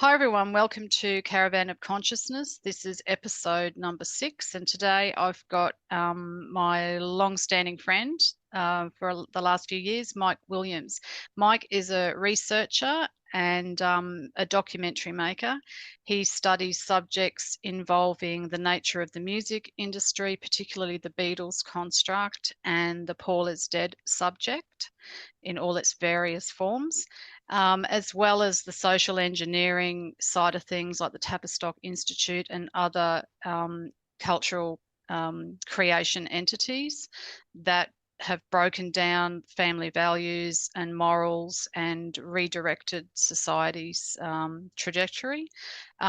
Hi everyone, welcome to Caravan of Consciousness. This is episode number 6, and today I've got my long-standing friend for the last few years, Mike Williams. Mike is a researcher and a documentary maker. He studies subjects involving the nature of the music industry, particularly the Beatles construct and the Paul is dead subject in all its various forms. As well as the social engineering side of things like the Tavistock Institute and other cultural creation entities that have broken down family values and morals and redirected society's trajectory.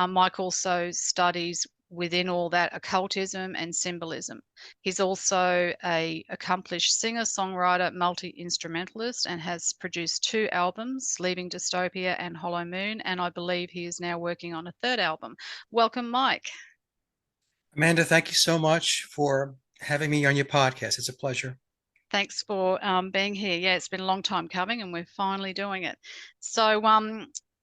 Mike also studies within all that occultism and symbolism. He's also an accomplished singer, songwriter, multi-instrumentalist, and has produced 2 albums, Leaving Dystopia and Hollow Moon, and I believe he is now working on a 3rd album. Welcome, Mike. Amanda, thank you so much for having me on your podcast. It's a pleasure. Thanks for being here. Yeah, it's been a long time coming and we're finally doing it. So,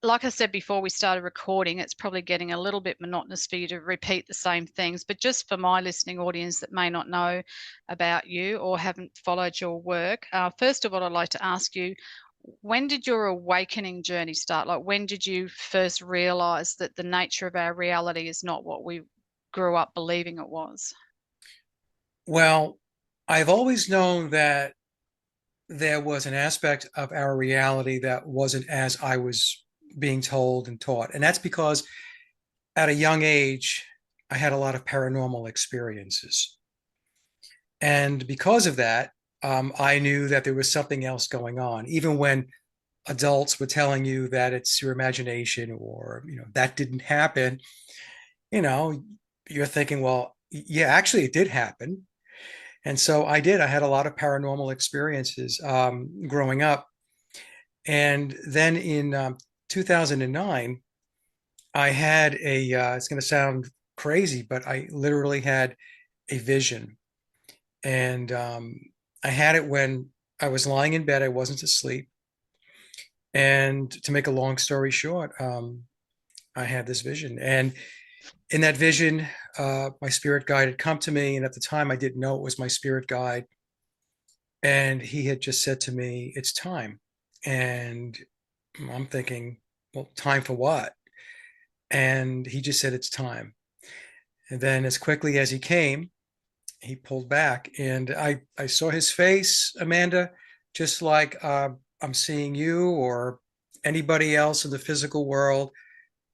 like I said before we started recording, it's probably getting a little bit monotonous for you to repeat the same things. But just for my listening audience that may not know about you or haven't followed your work, first of all, I'd like to ask you, when did your awakening journey start? Like, when did you first realize that the nature of our reality is not what we grew up believing it was? Well, I've always known that there was an aspect of our reality that wasn't as I was being told and taught. And that's because at a young age, I had a lot of paranormal experiences. And because of that, I knew that there was something else going on, even when adults were telling you that it's your imagination or, that didn't happen, you know, you're thinking, well, yeah, actually, it did happen. And so I did. I had a lot of paranormal experiences growing up. And then in 2009, I had it's going to sound crazy, but I literally had a vision. And I had it when I was lying in bed, I wasn't asleep. And to make a long story short, I had this vision. And in that vision, my spirit guide had come to me. And at the time, I didn't know it was my spirit guide. And he had just said to me, "It's time." And I'm thinking, well, time for what? And he just said, "It's time." And then, as quickly as he came, he pulled back. And I saw his face, Amanda, just like I'm seeing you or anybody else in the physical world,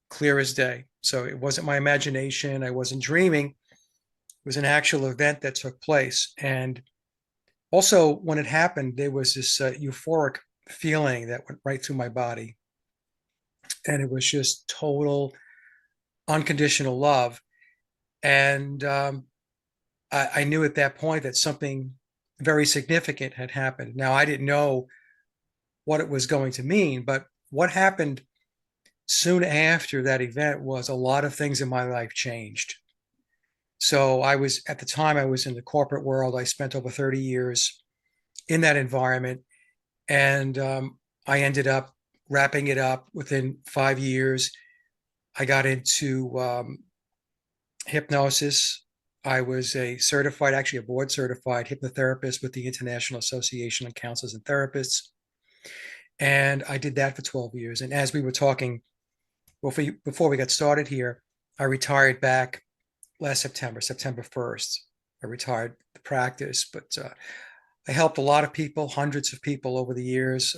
clear as day. So it wasn't my imagination. I wasn't dreaming. It was an actual event that took place. And also, when it happened, there was this euphoric feeling that went right through my body. And it was just total unconditional love. And I knew at that point that something very significant had happened. Now, I didn't know what it was going to mean, but what happened soon after that event was a lot of things in my life changed. So at the time, I was in the corporate world. I spent over 30 years in that environment. And I ended up wrapping it up within 5 years. I got into hypnosis. I was actually a board certified hypnotherapist with the International Association of Counselors and Therapists. And I did that for 12 years. And as we were talking before we got started here, I retired back last September, September 1st. I retired the practice, but I helped a lot of people, hundreds of people over the years.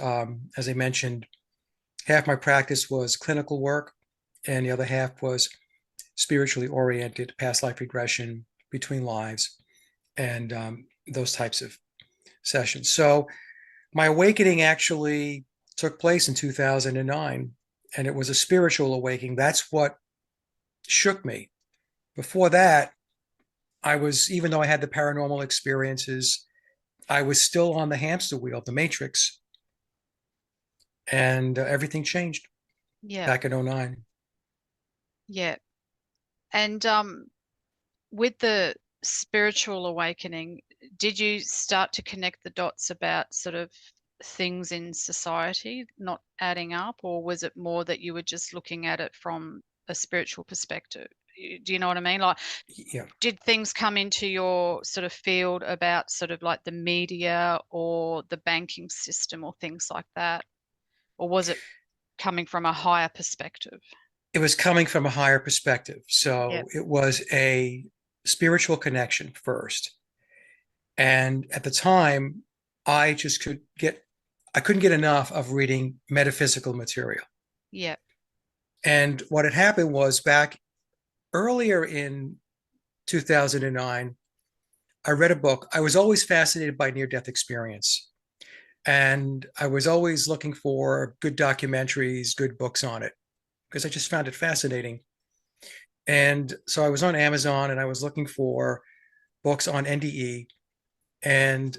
As I mentioned, half my practice was clinical work, and the other half was spiritually oriented, past life regression, between lives, and those types of sessions. So my awakening actually took place in 2009, and it was a spiritual awakening. That's what shook me. Before that, even though I had the paranormal experiences, I was still on the hamster wheel, the matrix, and everything changed Yeah, back in '09. yeah. And with the spiritual awakening, did you start to connect the dots about sort of things in society not adding up, or was it more that you were just looking at it from a spiritual perspective? Do you know what I mean? Like, Yeah. did things come into your sort of field about sort of like the media or the banking system or things like that? Or was it coming from a higher perspective? It was coming from a higher perspective. Yep. So it was a spiritual connection first. And at the time, I just I couldn't get enough of reading metaphysical material. Yep. And what had happened was back earlier in 2009, I read a book. I was always fascinated by near death experience. And I was always looking for good documentaries, good books on it, because I just found it fascinating. And so I was on Amazon and I was looking for books on NDE. And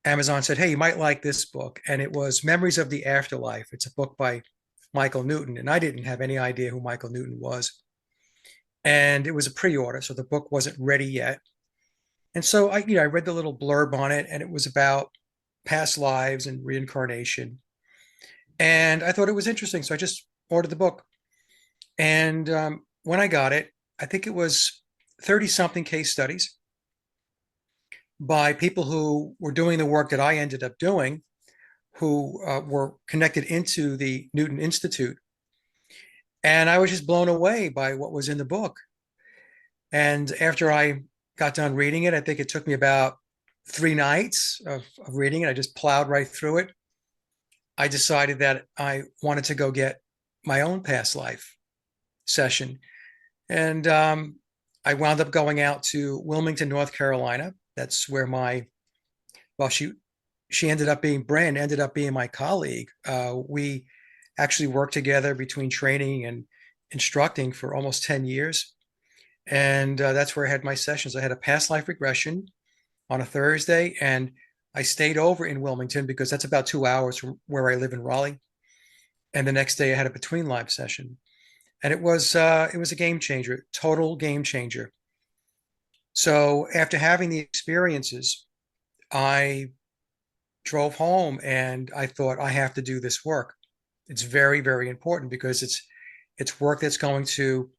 Amazon said, "Hey, you might like this book." And it was Memories of the Afterlife. It's a book by Michael Newton. And I didn't have any idea who Michael Newton was. And it was a pre-order, so the book wasn't ready yet. And so I read the little blurb on it, and it was about past lives and reincarnation. And I thought it was interesting. So I just ordered the book. And when I got it, I think it was 30 something case studies by people who were doing the work that I ended up doing, who were connected into the Newton Institute. And I was just blown away by what was in the book. And after I got done reading it, I think it took me about 3 nights of reading it. I just plowed right through it. I decided that I wanted to go get my own past life session. And I wound up going out to Wilmington, North Carolina. That's where well, she ended up being, Brand ended up being my colleague. We actually worked together between training and instructing for almost 10 years. And that's where I had my sessions. I had a past life regression on a Thursday, and I stayed over in Wilmington because that's about 2 hours from where I live in Raleigh. And the next day I had a between live session. And it was a game changer, total game changer. So after having the experiences, I drove home and I thought, I have to do this work. It's very, very important because it's work that's going to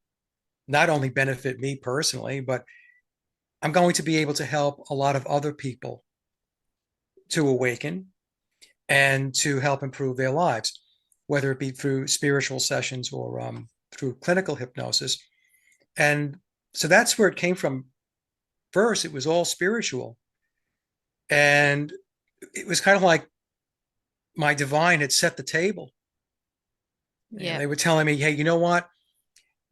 not only benefit me personally, but I'm going to be able to help a lot of other people to awaken and to help improve their lives, whether it be through spiritual sessions or through clinical hypnosis. And so that's where it came from. First, it was all spiritual. And it was kind of like my divine had set the table. And Yep. they were telling me, hey, you know what?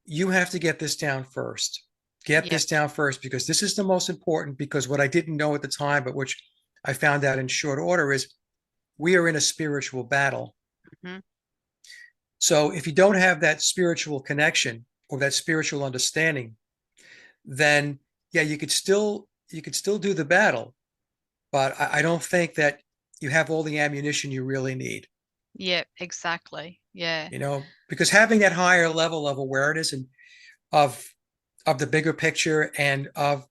You have to get this down first. Get Yep. this down first because this is the most important. Because what I didn't know at the time, but which I found out in short order, is we are in a spiritual battle. Mm-hmm. So if you don't have that spiritual connection or that spiritual understanding, then yeah, you could still do the battle, but I don't think that you have all the ammunition you really need. Yep. Exactly. Yeah. Because having that higher level of awareness and of the bigger picture and of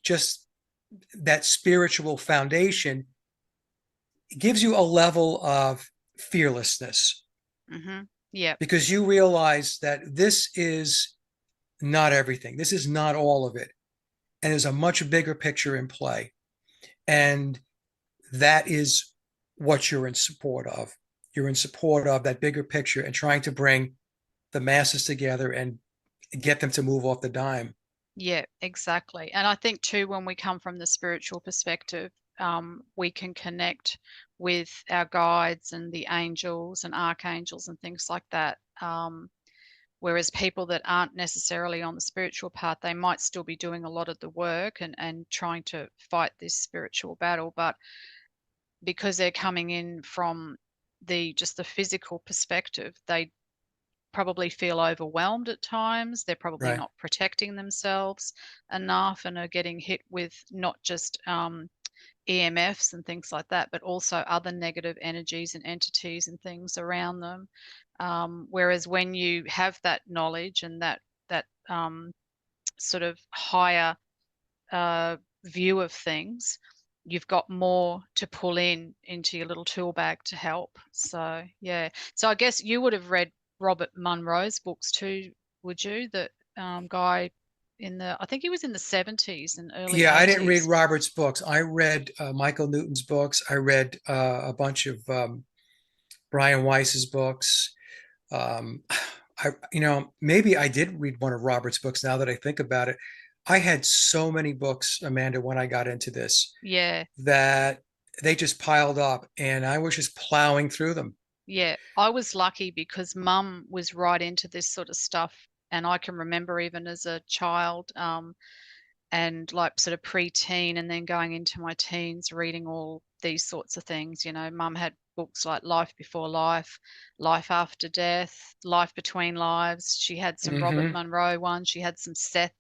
just that spiritual foundation gives you a level of fearlessness Mm-hmm. Yep. because you realize that this is not everything. This is not all of it. And there's a much bigger picture in play. And that is what you're in support of. You're in support of that bigger picture and trying to bring the masses together and get them to move off the dime. Yeah, exactly. And I think too, when we come from the spiritual perspective, we can connect with our guides and the angels and archangels and things like that. Whereas people that aren't necessarily on the spiritual path, they might still be doing a lot of the work and trying to fight this spiritual battle. But because they're coming in from just the physical perspective, they probably feel overwhelmed at times. They're probably Right. not protecting themselves enough and are getting hit with not just EMFs and things like that, but also other negative energies and entities and things around them. Whereas when you have that knowledge and that sort of higher view of things, you've got more to pull into your little tool bag to help. So yeah. So I guess you would have read Robert Monroe's books too, would you? That guy in the, I think he was in the 70s and early Yeah, I didn't read 80s. Robert's books. I read Michael Newton's books. I read a bunch of Brian Weiss's books. Um, maybe I did read one of Robert's books now that I think about it. I had so many books, Amanda, when I got into this Yeah. that they just piled up and I was just plowing through them. Yeah, I was lucky because mum was right into this sort of stuff. And I can remember even as a child, and like sort of pre-teen and then going into my teens reading all these sorts of things. You know, mum had books like Life Before Life, Life After Death, Life Between Lives. She had some Robert Hmm. Monroe ones. She had some Seth,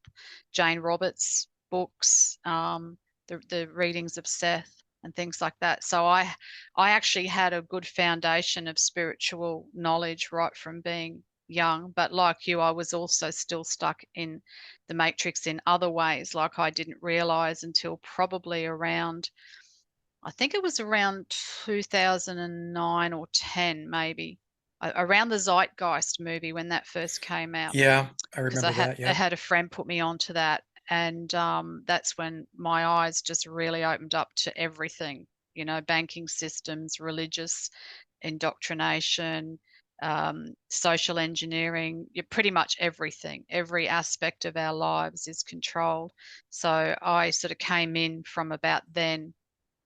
Jane Roberts books, the readings of Seth and things like that. So I actually had a good foundation of spiritual knowledge right from being young. But like you, I was also still stuck in the matrix in other ways, like I didn't realize until probably around, I think it was around 2009 or 10, maybe, around the Zeitgeist movie when that first came out, Yeah, I because remember that. I Yep. had a friend put me onto that, and that's when my eyes just really opened up to everything, you know, banking systems, religious indoctrination, social engineering, pretty much everything, every aspect of our lives is controlled. So I sort of came in from about then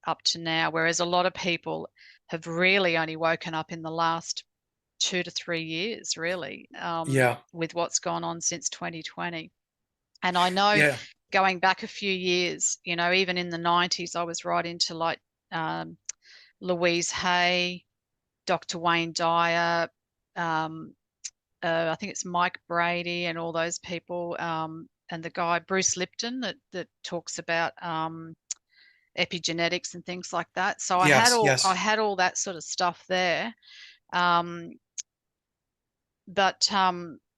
up to now, whereas a lot of people have really only woken up in the last 2 to 3 years, really, Yeah. with what's gone on since 2020. And I know Yeah. going back a few years, you know, even in the 90s, I was right into like um, Louise Hay, Dr. Wayne Dyer, um, I think it's Mike Brady and all those people, and the guy Bruce Lipton that talks about epigenetics and things like that. So Yes. I Yes. had all that sort of stuff there. Um, but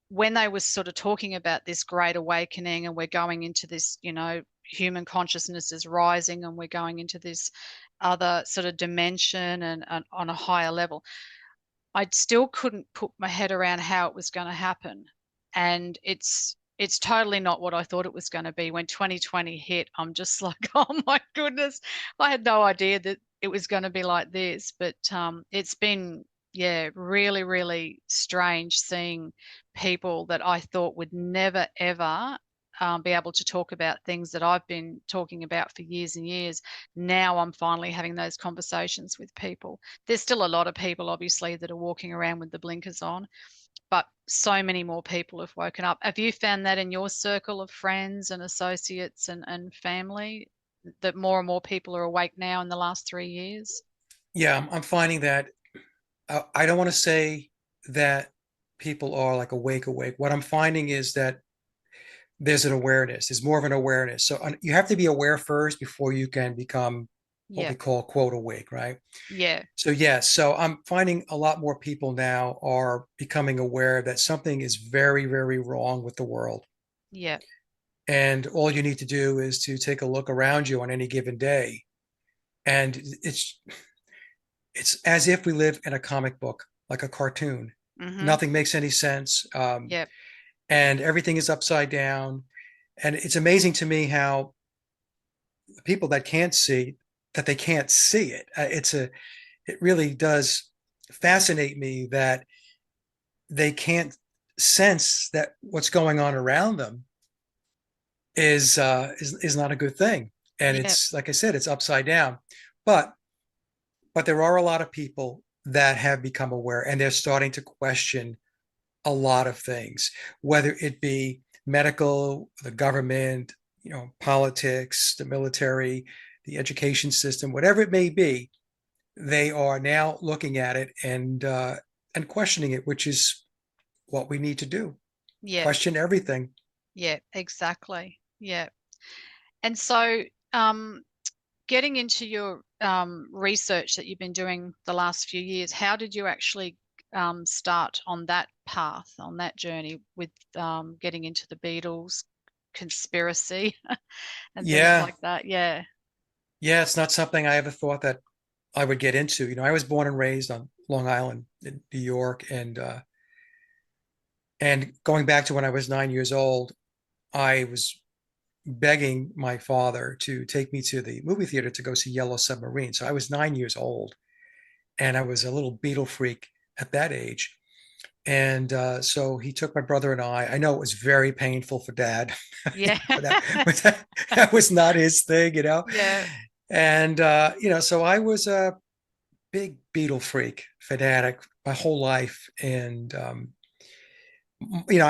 when they were sort of talking about this great awakening and we're going into this, you know, human consciousness is rising and we're going into this other sort of dimension and on a higher level, I still couldn't put my head around how it was going to happen. And it's totally not what I thought it was going to be. When 2020 hit, I'm just like, oh my goodness, I had no idea that it was going to be like this. But it's been, yeah, really, really strange seeing people that I thought would never ever be able to talk about things that I've been talking about for years and years. Now I'm finally having those conversations with people. There's still a lot of people, obviously, that are walking around with the blinkers on, but so many more people have woken up. Have you found that in your circle of friends and associates and family, that more and more people are awake now in the last 3 years? Yeah. I'm finding that I don't want to say that people are like awake. What I'm finding is that there's an awareness. There's more of an awareness. So you have to be aware first before you can become what Yeah, we call quote awake, right? yeah, So yes, so I'm finding a lot more people now are becoming aware that something is very, very wrong with the world. yeah, And all you need to do is to take a look around you on any given day. And it's as if we live in a comic book, like a cartoon. mm-hmm, Nothing makes any sense. yeah, And everything is upside down. And it's amazing to me how people that can't see that they can't see it. It really does fascinate me that they can't sense that what's going on around them is not a good thing. And yeah, it's like I said, it's upside down. But but there are a lot of people that have become aware and they're starting to question a lot of things, whether it be medical, the government, politics, the military, the education system, whatever it may be. They are now looking at it and questioning it, which is what we need to do. yeah, Question everything. yeah, exactly. Yeah. And so, um, getting into your research that you've been doing the last few years, how did you actually start on that path, on that journey with getting into the Beatles conspiracy and things Yeah. like that? Yeah, Yeah, it's not something I ever thought that I would get into. I was born and raised on Long Island in New York, and going back to when I was 9 years old, I was begging my father to take me to the movie theater to go see Yellow Submarine. So I was 9 years old, and I was a little Beatle freak at that age. And so he took my brother and I. I know it was very painful for Dad, Yeah. but that was not his thing. Yeah. And so I was a big Beatle freak, fanatic my whole life. And I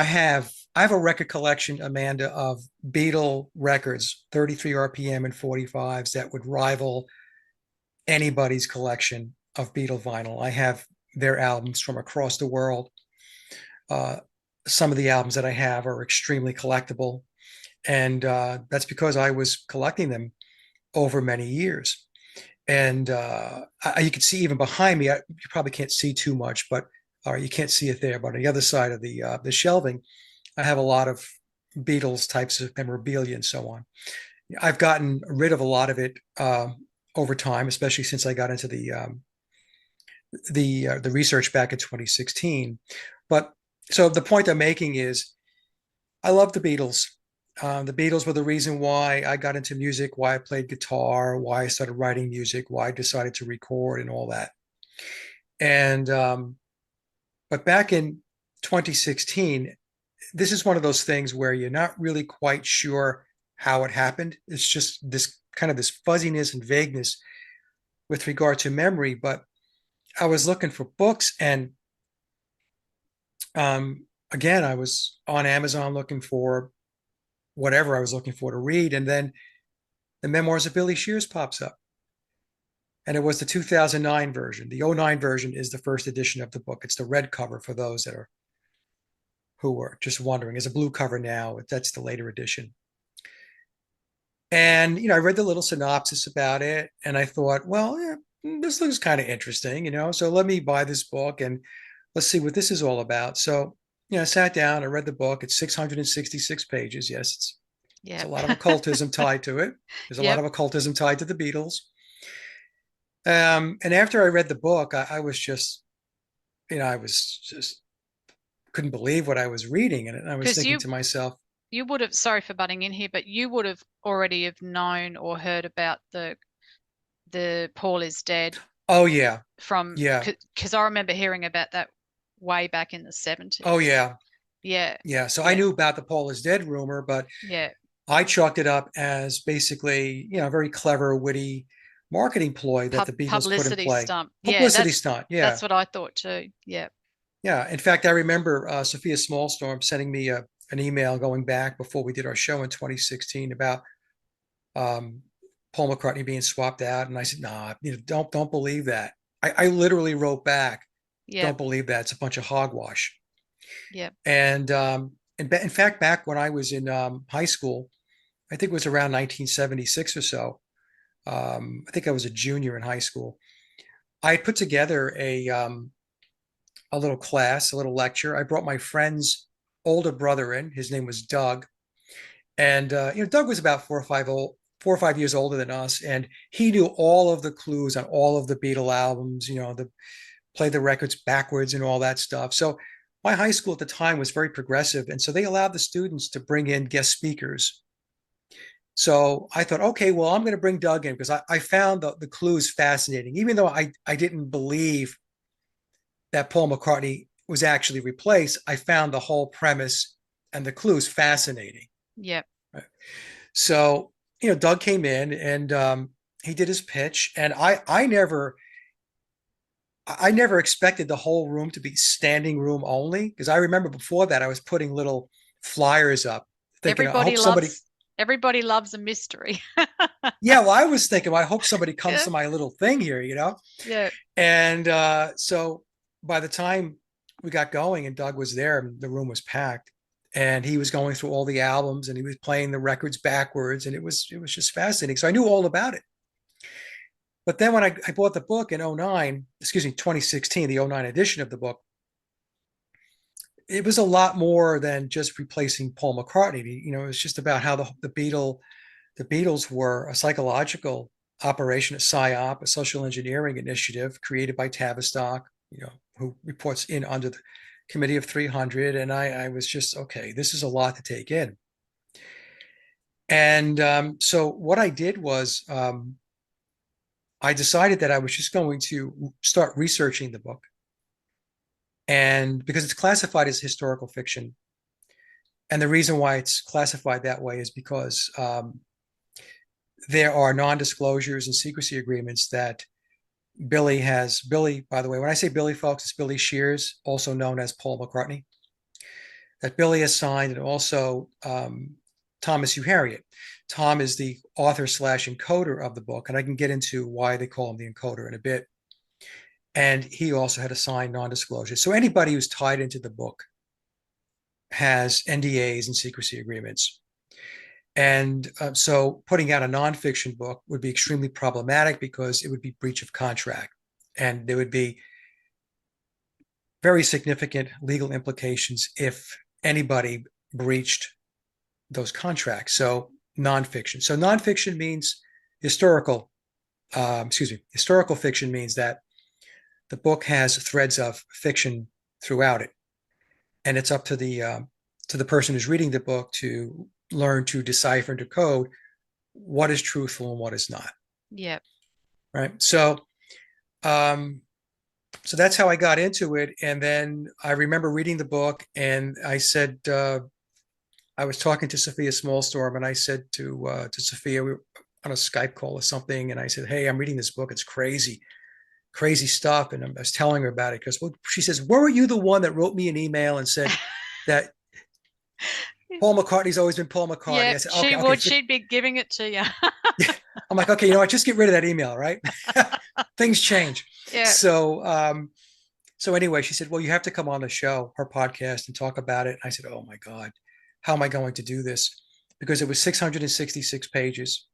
have a record collection, Amanda, of Beatle records, 33 RPM and 45s that would rival anybody's collection of Beatle vinyl. I have their albums from across the world. Uh, some of the albums that I have are extremely collectible, and that's because I was collecting them over many years. And you can see even behind me, you probably can't see too much, but or you can't see it there. But on the other side of the shelving, I have a lot of Beatles types of memorabilia and so on. I've gotten rid of a lot of it over time, especially since I got into the research back in 2016. But so the point I'm making is, I love the Beatles. The Beatles were the reason why I got into music, why I played guitar, why I started writing music, why I decided to record, and all that. And but back in 2016, this is one of those things where you're not really quite sure how it happened. It's just this fuzziness and vagueness with regard to memory. But I was looking for books, and again, I was on Amazon looking for whatever I was looking for to read, and then the Memoirs of Billy Shears pops up, and it was the 2009 version. The '09 version is the first edition of the book. It's the red cover for those that are who are just wondering. There's a blue cover now. That's the later edition. And I read the little synopsis about it, and I thought, well, yeah, this looks kind of interesting. So let me buy this book and let's see what this is all about. So, I sat down, I read the book. It's 666 pages. Yes, it's Yeah. a lot of occultism tied to it. There's a lot Yep. of occultism tied to the Beatles. And after I read the book, I was just, I was just couldn't believe what I was reading, and I was Because thinking you to myself, you would have, sorry for butting in here, but you would have already have known or heard about the Paul is dead oh yeah, from, yeah, because I remember hearing about that way back in the oh 70s. yeah, Yeah. yeah. So I Yeah. knew about the Paul is dead rumor, but Yeah. I chalked it up as basically, a very clever, witty marketing ploy that the Beatles put in Publicity play. stunt. Yeah, Publicity stunt. Yeah. that's what I thought too. Yeah. Yeah. In fact, I remember Sophia Smallstorm sending me an email going back before we did our show in 2016 about um, Paul McCartney being swapped out. And I said, nah, don't believe that. I literally wrote back, Yeah. don't believe that. It's a bunch of hogwash. Yeah. And in fact, back when I was in high school, I think it was around 1976 or so. I think I was a junior in high school. I put together a little class, a little lecture. I brought my friend's older brother in. His name was Doug, and Doug was about 4 or 5 years older than us, and he knew all of the clues on all of the Beatle albums. The play the records backwards and all that stuff. So my high school at the time was very progressive, and so they allowed the students to bring in guest speakers. So I thought, okay, well, I'm going to bring Doug in because I found the clues fascinating, even though I didn't believe that Paul McCartney was actually replaced. I found the whole premise and the clues fascinating. Yeah. Right? So, Doug came in and he did his pitch, and I never expected the whole room to be standing room only, because I remember before that I was putting little flyers up thinking, I Everybody hope somebody. loves everybody loves a mystery. Yeah, well, I was thinking, well, I hope somebody comes Yeah. to my little thing here. Yeah. And so by the time we got going and Doug was there, the room was packed, and he was going through all the albums and he was playing the records backwards, and it was just fascinating. So I knew all about it. But then when I bought the book in '09, excuse me, 2016, the '09 edition of the book, it was a lot more than just replacing Paul McCartney. It was just about how the Beatles were a psychological operation, a PSYOP, a social engineering initiative created by Tavistock, who reports in under the Committee of 300. And I was just, okay, this is a lot to take in. And so what I did was I decided that I was just going to start researching the book. And because it's classified as historical fiction, and the reason why it's classified that way is because there are non-disclosures and secrecy agreements that Billy, by the way, when I say Billy, folks, it's Billy Shears, also known as Paul McCartney, that Billy has signed, and also Thomas Hugh Harriet. Tom is the author / encoder of the book, and I can get into why they call him the encoder in a bit. And he also had a signed non-disclosure. So anybody who's tied into the book has NDAs and secrecy agreements. And so putting out a nonfiction book would be extremely problematic because it would be breach of contract. And there would be very significant legal implications if anybody breached those contracts. So nonfiction. So nonfiction means historical fiction means that the book has threads of fiction throughout it. And it's up to the person who's reading the book to learn to decipher and decode what is truthful and what is not. Yep. Right. So that's how I got into it. And then I remember reading the book, and I said, I was talking to Sophia Smallstorm, and I said to Sophia, we were on a Skype call or something, and I said, hey, I'm reading this book. It's crazy stuff. And I was telling her about it because she says, weren't you the one that wrote me an email and said that Paul McCartney's always been Paul McCartney? Yeah, I said, she okay, would. She'd be giving it to you. I'm like, okay, just get rid of that email, right? Things change. Yeah. So anyway, she said, well, you have to come on the show, her podcast, and talk about it. And I said, oh my God, how am I going to do this? Because it was 666 pages.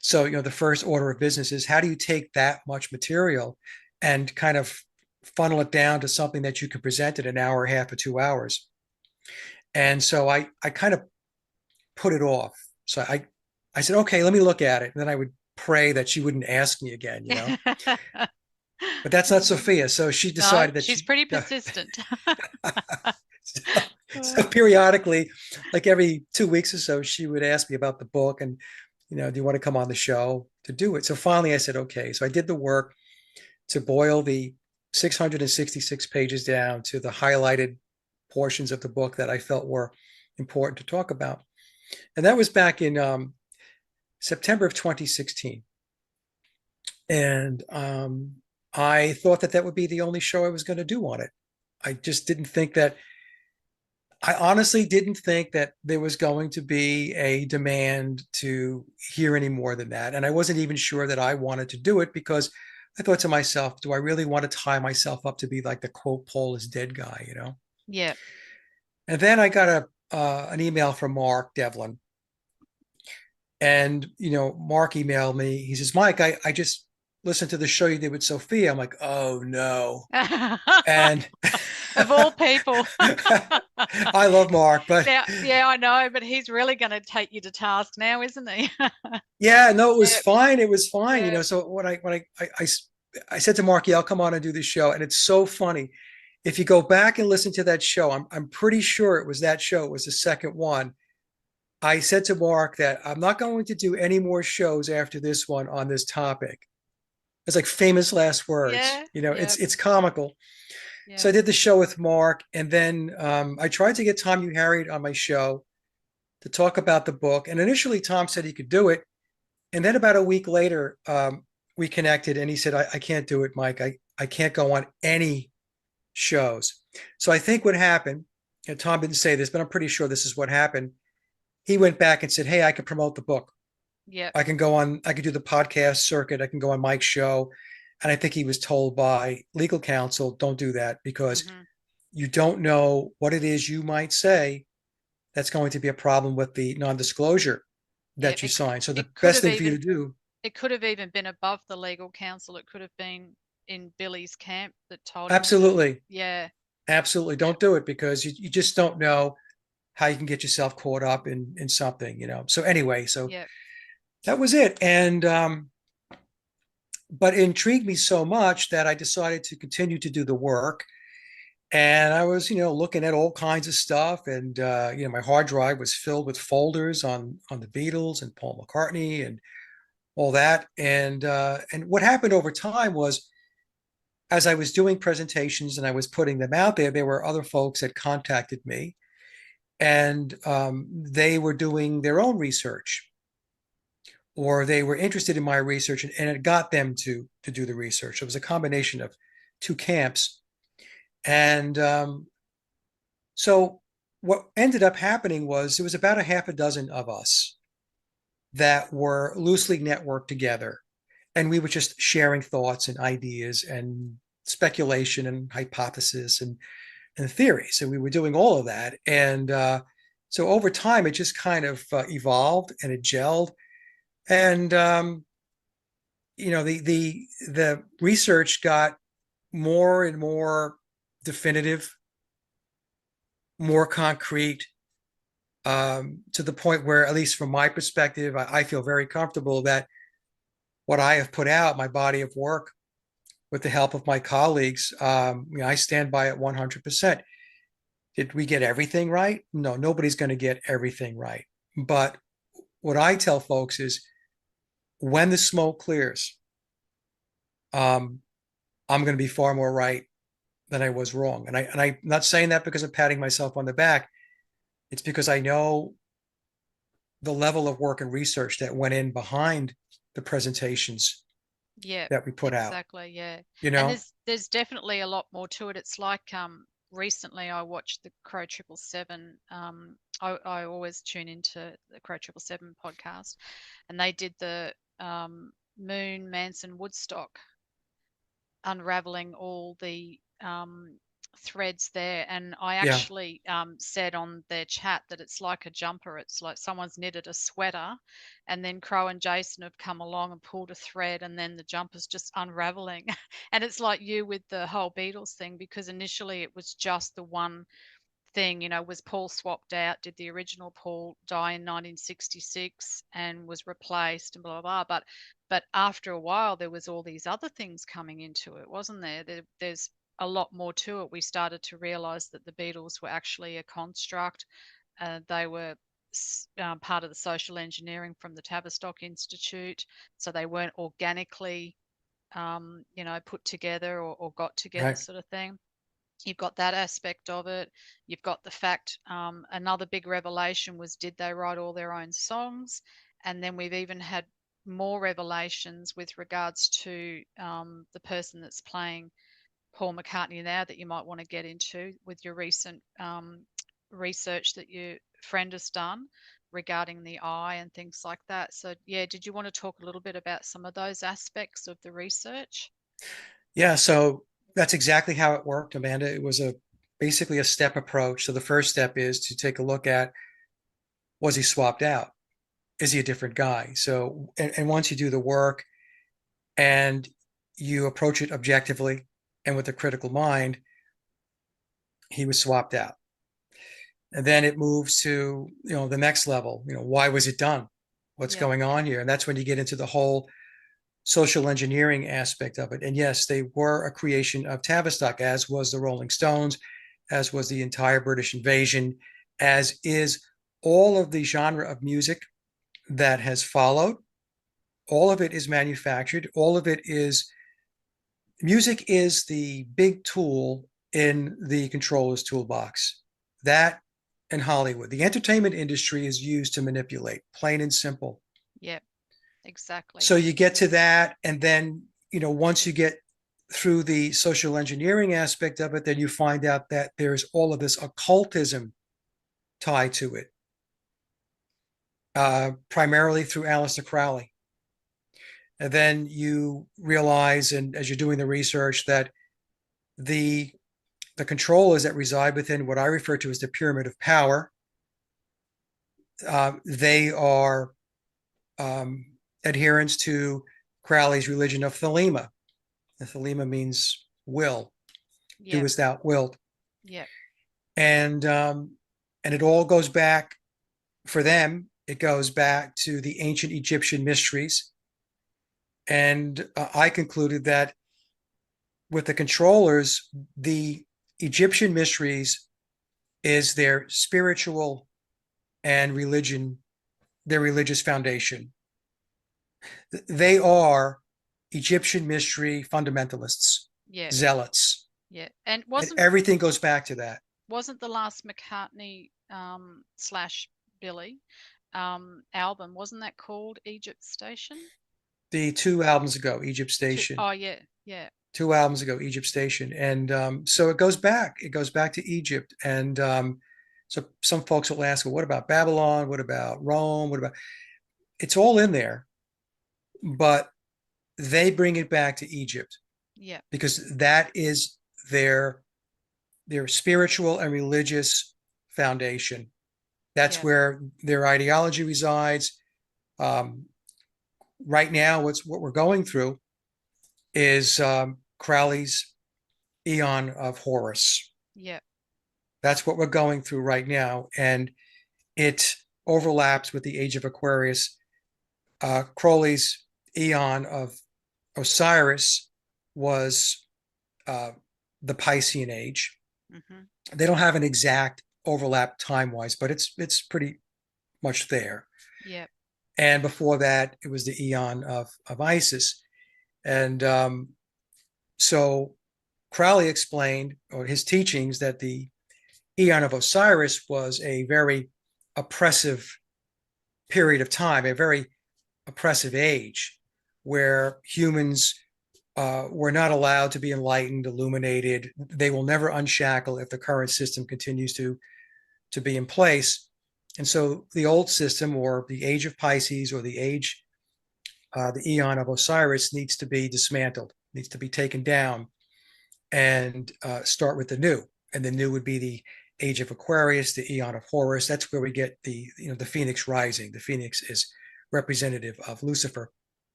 So, the first order of business is, how do you take that much material and kind of funnel it down to something that you can present in an hour, a half, or 2 hours? And so I kind of put it off. So I said, okay, let me look at it. And then I would pray that she wouldn't ask me again, But that's not Sophia. So she decided that she's pretty persistent. So periodically, like every 2 weeks or so, she would ask me about the book and, do you want to come on the show to do it? So finally I said, okay. So I did the work to boil the 666 pages down to the highlighted portions of the book that I felt were important to talk about. And that was back in September of 2016. And I thought that would be the only show I was going to do on it. I honestly didn't think that there was going to be a demand to hear any more than that. And I wasn't even sure that I wanted to do it, because I thought to myself, do I really want to tie myself up to be like the quote, Paul is dead guy, Yeah. And then I got an email from Mark Devlin. And, Mark emailed me. He says, Mike, I just listened to the show you did with Sophia. I'm like, oh no. And of all people. I love Mark, but yeah, I know, but he's really going to take you to task now, isn't he? Yeah, no, it was fine. It was fine. Yeah. So when I said to Mark, yeah, I'll come on and do the show. And it's so funny. If you go back and listen to that show, I'm pretty sure it was that show. It was the second one. I said to Mark that I'm not going to do any more shows after this one on this topic. It's like famous last words. Yeah. It's comical. Yeah. So I did the show with Mark, and then I tried to get Tom Hugh Harriet on my show to talk about the book. And initially, Tom said he could do it. And then about a week later, we connected, and he said, I can't do it, Mike. I can't go on any shows. So I think what happened, and Tom didn't say this, but I'm pretty sure this is what happened. He went back and said, hey, I can promote the book. Yeah. I can do the podcast circuit. I can go on Mike's show. And I think he was told by legal counsel, don't do that, because you don't know what it is you might say that's going to be a problem with the non-disclosure that you sign. So the best thing for you to do. It could have even been above the legal counsel. It could have been in Billy's camp that told Absolutely. him. Yeah. Absolutely. Don't do it, because you just don't know how you can get yourself caught up in something, So anyway, that was it. And but it intrigued me so much that I decided to continue to do the work. And I was, looking at all kinds of stuff, and my hard drive was filled with folders on the Beatles and Paul McCartney and all that. And what happened over time was, as I was doing presentations and I was putting them out there were other folks that contacted me, and they were doing their own research, or they were interested in my research, and it got them to do the research. It was a combination of two camps. And so what ended up happening was there was about a half a dozen of us that were loosely networked together. And we were just sharing thoughts and ideas and speculation and hypothesis and theories. And we were doing all of that. And so over time, it just kind of evolved and it gelled. And the research got more and more definitive, more concrete, to the point where, at least from my perspective, I feel very comfortable that what I have put out, my body of work, with the help of my colleagues, I stand by it 100%. Did we get everything right? No, nobody's going to get everything right. But what I tell folks is, when the smoke clears, I'm going to be far more right than I was wrong. And I'm not saying that because I'm patting myself on the back. It's because I know the level of work and research that went in behind the presentations Yeah, that we put out. exactly. Yeah. You And know? there's definitely a lot more to it. It's like recently I watched the Crow 777. I always tune into the Crow 777 podcast, and they did the Moon Manson Woodstock, unraveling all the threads there. And I Yeah, actually said on their chat that it's like a jumper. It's like someone's knitted a sweater, and then Crow and Jason have come along and pulled a thread, and then the jumper's just unraveling. And it's like you with the whole Beatles thing, because initially it was just the one thing, was Paul swapped out? Did the original Paul die in 1966 and was replaced and blah blah blah? But after a while, there was all these other things coming into it, wasn't there? There's a lot more to it. We started to realize that the Beatles were actually a construct. They were part of the social engineering from the Tavistock Institute, so they weren't organically, put together or got together, right. sort of thing. You've got that aspect of it. You've got the fact, another big revelation was, did they write all their own songs? And then we've even had more revelations with regards to the person that's playing Paul McCartney now, that you might want to get into with your recent research that your friend has done regarding the eye and things like that. So, yeah, did you want to talk a little bit about some of those aspects of the research? Yeah, so that's exactly how it worked, Amanda. It was basically a step approach. So the first step is to take a look at, was he swapped out? Is he a different guy? So, and once you do the work and you approach it objectively and with a critical mind, he was swapped out. And then it moves to, the next level. Why was it done? What's Yeah, going on here? And that's when you get into the whole social engineering aspect of it. And yes, they were a creation of Tavistock, as was the Rolling Stones, as was the entire British invasion, as is all of the genre of music that has followed. All of it is manufactured. All of it is, music is the big tool in the controller's toolbox. That and Hollywood. The entertainment industry is used to manipulate, plain and simple. yeah, exactly. So you get to that, and then, once you get through the social engineering aspect of it, then you find out that there's all of this occultism tied to it, primarily through Aleister Crowley. And then you realize, and as you're doing the research, that the the controllers that reside within what I refer to as the pyramid of power, they are um, adherents to Crowley's religion of Thelema. And Thelema means will, do Yeah, as thou wilt. yeah, And and it all goes back, for them, it goes back to the ancient Egyptian mysteries. And I concluded that with the controllers, the Egyptian mysteries is their spiritual and their religious foundation. They are Egyptian mystery fundamentalists, Yeah. zealots, Yeah. And and everything goes back to that. wasn't the last McCartney slash Billy album, wasn't that called Egypt Station? The 2 albums ago, Egypt Station. Oh yeah, yeah. 2 albums ago, Egypt Station, and so it goes back. It goes back to Egypt, and so some folks will ask, "Well, what about Babylon? What about Rome? What about?" It's all in there, but they bring it back to Egypt. Yeah. Because that is their spiritual and religious foundation. That's where their ideology resides. Right now, what we're going through is Crowley's Aeon of Horus. Yeah. That's what we're going through right now, and it overlaps with the Age of Aquarius. Crowley's Aeon of Osiris was the Piscean age. Mm-hmm. They don't have an exact overlap time-wise, but it's pretty much there. Yeah. And before that, it was the Aeon of Isis. And so Crowley explained, or his teachings, that the Aeon of Osiris was a very oppressive period of time, a very oppressive age, where humans were not allowed to be enlightened, illuminated. They will never unshackle if the current system continues to be in place. And so the old system, or the age of Pisces, or the Aeon of Osiris, needs to be dismantled, needs to be taken down, and start with the new. And the new would be the age of Aquarius, the Aeon of Horus. That's where we get the phoenix rising. The phoenix is representative of Lucifer.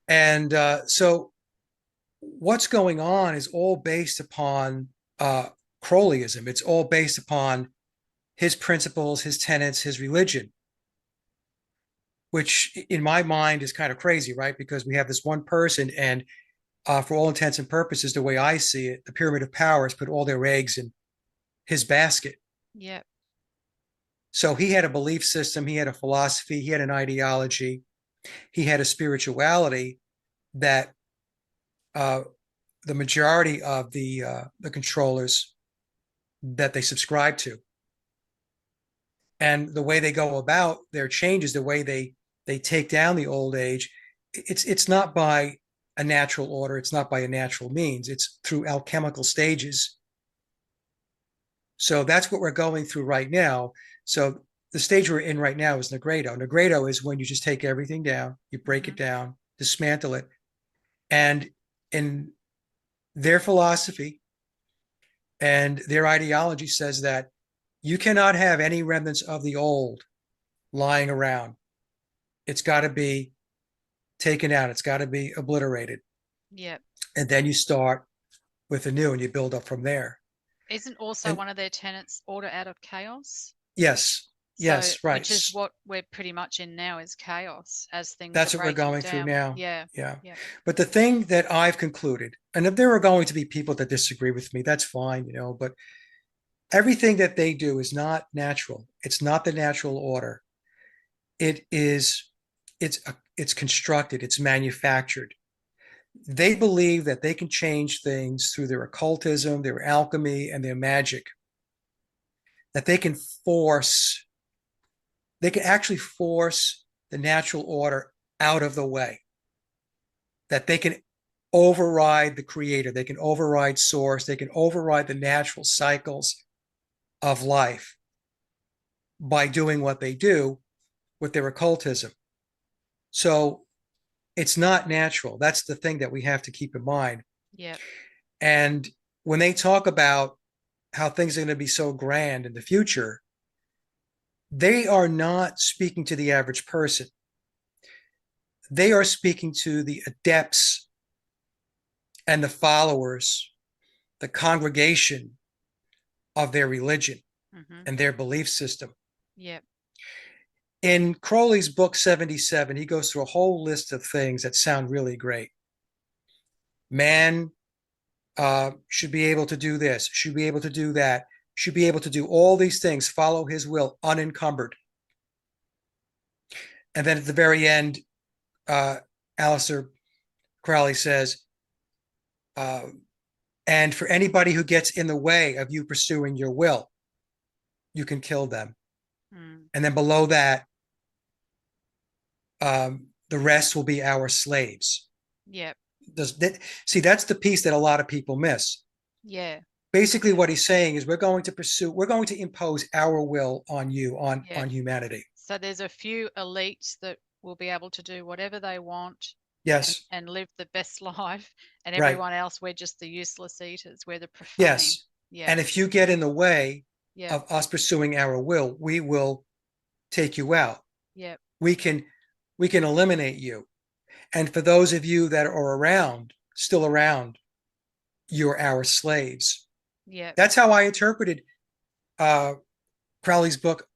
And so what's going on is all based upon Crowleyism. It's all based upon his principles, his tenets, his religion, which in my mind is kind of crazy, right? Because we have this one person, and for all intents and purposes, the way I see it, the pyramid of power has put all their eggs in his basket. Yeah. So he had a belief system, he had a philosophy, he had an ideology, he had a spirituality that the majority of the controllers that they subscribe to. And the way they go about their changes, the way they take down the old age, it's not by a natural order, it's not by a natural means, it's through alchemical stages. So that's what we're going through right now. So the stage we're in right now is Nigredo. Nigredo is when you just take everything down, you break it down, dismantle it. And in their philosophy and their ideology says that you cannot have any remnants of the old lying around. It's got to be taken out. It's got to be obliterated. Yeah. And then you start with the new and you build up from there. Isn't also one of their tenets order out of chaos? Yes. Yes, So, right. which is what we're pretty much in now, is chaos as things That's are what we're breaking going down. through now. Yeah. Yeah. Yeah. But the thing that I've concluded, and if there are going to be people that disagree with me, that's fine, but everything that they do is not natural. It's not the natural order. It's constructed, it's manufactured. They believe that they can change things through their occultism, their alchemy, and their magic. That they can actually force the natural order out of the way. That they can override the creator, they can override source, they can override the natural cycles of life by doing what they do with their occultism. So it's not natural. That's the thing that we have to keep in mind. Yeah. And when they talk about how things are going to be so grand in the future, they are not speaking to the average person. They are speaking to the adepts and the followers, the congregation of their religion and their belief system. Yeah. In Crowley's book 77, he goes through a whole list of things that sound really great. Man should be able to do this, should be able to do that, should be able to do all these things, follow his will unencumbered. And then at the very end, Aleister Crowley says, and for anybody who gets in the way of you pursuing your will, you can kill them. And then below that, the rest will be our slaves. Yep. See, that's the piece that a lot of people miss. Yeah. Basically, what he's saying is we're going to impose our will on you, on humanity. So there's a few elites that will be able to do whatever they want. Yes. And live the best life, and Right. everyone else, we're just the useless eaters. We're the profane. Yes. Yeah. And if you get in the way of us pursuing our will, we will take you out. Yeah. We can eliminate you. And for those of you that are still around, you're our slaves. Yeah. That's how I interpreted Crowley's book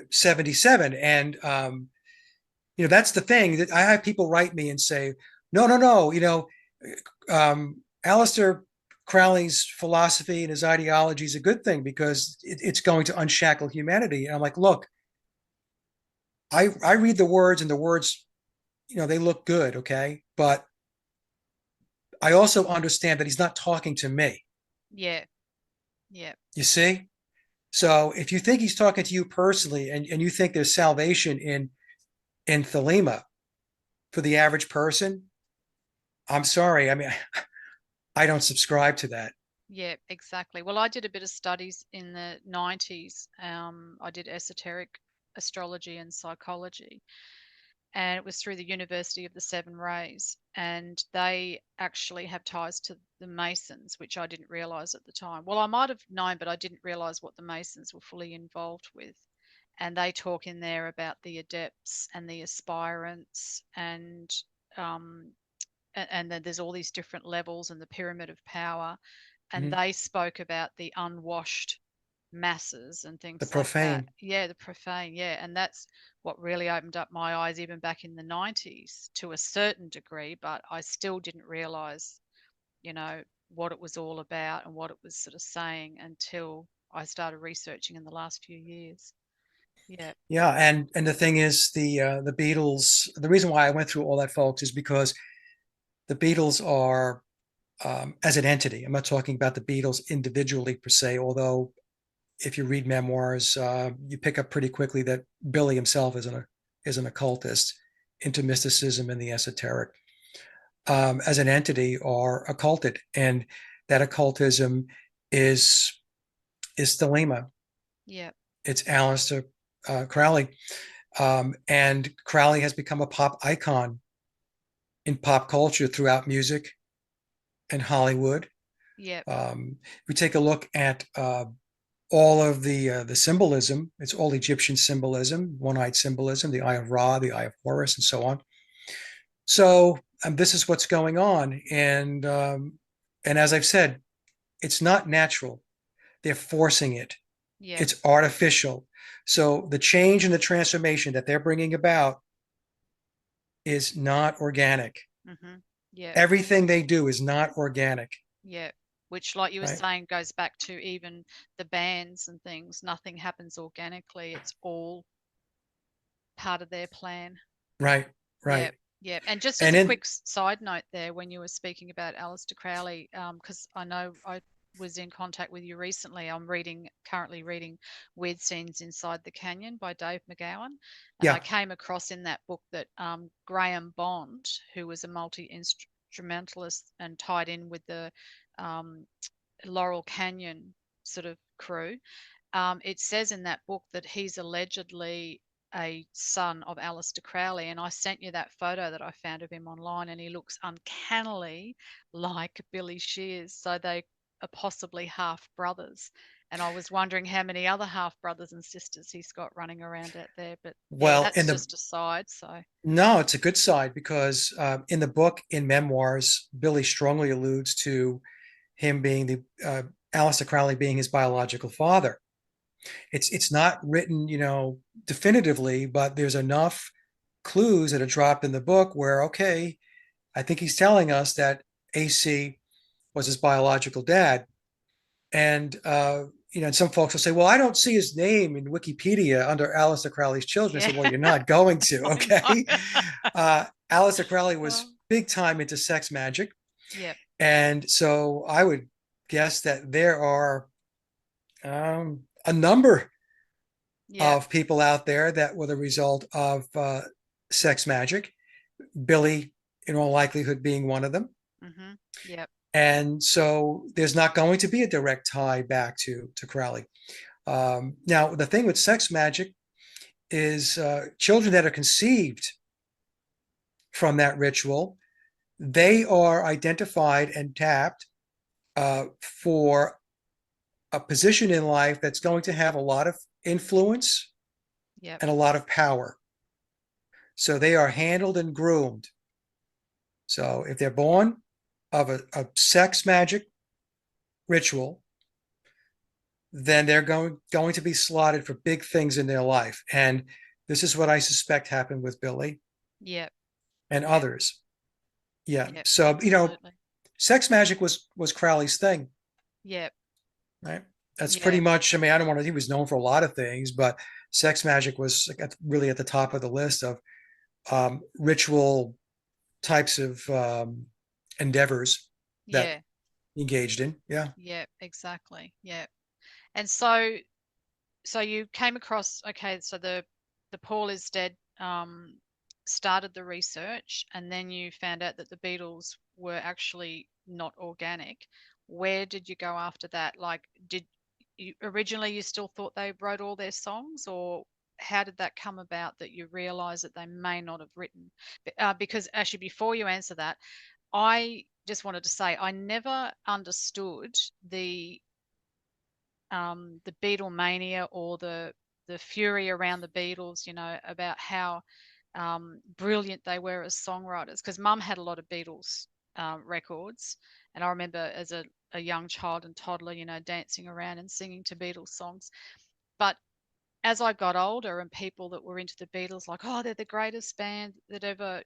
77. And that's the thing that I have people write me and say, no, Aleister Crowley's philosophy and his ideology is a good thing because it's going to unshackle humanity. And I'm like, look, I read the words, and the words, they look good, okay? But I also understand that he's not talking to me. Yeah. Yeah. You see? So if you think he's talking to you personally, and you think there's salvation in Thelema for the average person, I'm sorry. I mean, I don't subscribe to that. Yeah, exactly. Well, I did a bit of studies in the 90s. I did esoteric astrology and psychology, and it was through the University of the Seven Rays, and they actually have ties to the Masons, which I didn't realize at the time. Well, I might have known, but I didn't realize what the Masons were fully involved with. And they talk in there about the adepts and the aspirants, and then there's all these different levels and the pyramid of power. And they spoke about the unwashed masses and things The like that. profane. Yeah, the profane. Yeah. And that's what really opened up my eyes, even back in the 90s to a certain degree. But I still didn't realize, what it was all about and what it was sort of saying until I started researching in the last few years. Yeah. Yeah, and the thing is, the Beatles. The reason why I went through all that, folks, is because the Beatles are, as an entity. I'm not talking about the Beatles individually per se, although if you read memoirs, you pick up pretty quickly that Billy himself is an occultist into mysticism and the esoteric. As an entity, are occulted, and that occultism is Thelema. Yeah. It's Aleister Crowley, and Crowley has become a pop icon in pop culture throughout music and Hollywood. Yeah. We take a look at all of the symbolism. It's all Egyptian symbolism, one-eyed symbolism, the Eye of Ra, the Eye of Horus, and so on. So this is what's going on, and as I've said, it's not natural. They're forcing it. Yeah. It's artificial. So the change and the transformation that they're bringing about is not organic. Yeah. Everything they do is not organic. Yeah. Which, like you were Right. saying, goes back to even the bands and things. Nothing happens organically. It's all part of their plan. Right. Yeah. Right. Yeah. And just as And a in quick side note there, when you were speaking about Aleister Crowley, because I know I was in contact with you recently. I'm currently reading Weird Scenes Inside the Canyon by Dave McGowan. And I yeah, came across in that book that Graham Bond, who was a multi-instrumentalist and tied in with the Laurel Canyon sort of crew, it says in that book that he's allegedly a son of Aleister Crowley, and I sent you that photo that I found of him online, and he looks uncannily like Billy Shears. So they are possibly half brothers, and I was wondering how many other half brothers and sisters he's got running around out there. But yeah, well, that's just a side. So no, it's a good side because in the book, in memoirs, Billy strongly alludes to him being Aleister Crowley being his biological father. It's not written, definitively, but there's enough clues that are dropped in the book where, okay, I think he's telling us that AC was his biological dad. And, and some folks will say, well, I don't see his name in Wikipedia under Aleister Crowley's children. I Yeah. said, well, you're not going to, I okay? Aleister Crowley know. was big time into sex magic. Yep. And so I would guess that there are a number Yep. of people out there that were the result of sex magic. Billy, in all likelihood, being one of them. Mm-hmm. Yep. And so there's not going to be a direct tie back to Crowley. Now, the thing with sex magic is children that are conceived from that ritual, they are identified and tapped for a position in life that's going to have a lot of influence Yep. and a lot of power. So they are handled and groomed. So if they're born of a sex magic ritual, then they're going to be slotted for big things in their life. And this is what I suspect happened with Billy Yep. and Yep. others. Yeah. Yep. So, Absolutely. sex magic was Crowley's thing, Yep. right? That's pretty Yeah. much, I mean, I don't want to, he was known for a lot of things, but sex magic was really at the top of the list of ritual types of endeavors that Yeah. he engaged in. Yeah. Yeah. Exactly. Yeah. And so you came across, okay, so the Paul is dead started the research, and then you found out that the Beatles were actually not organic. Where did you go after that? Like, did you originally, you still thought they wrote all their songs, or how did that come about that you realize that they may not have written? Because actually, before you answer that, I just wanted to say I never understood the Beatlemania, or the fury around the Beatles, about how brilliant they were as songwriters. Because Mum had a lot of Beatles records, and I remember as a young child and toddler, dancing around and singing to Beatles songs. But as I got older, and people that were into the Beatles, like, oh, they're the greatest band that ever,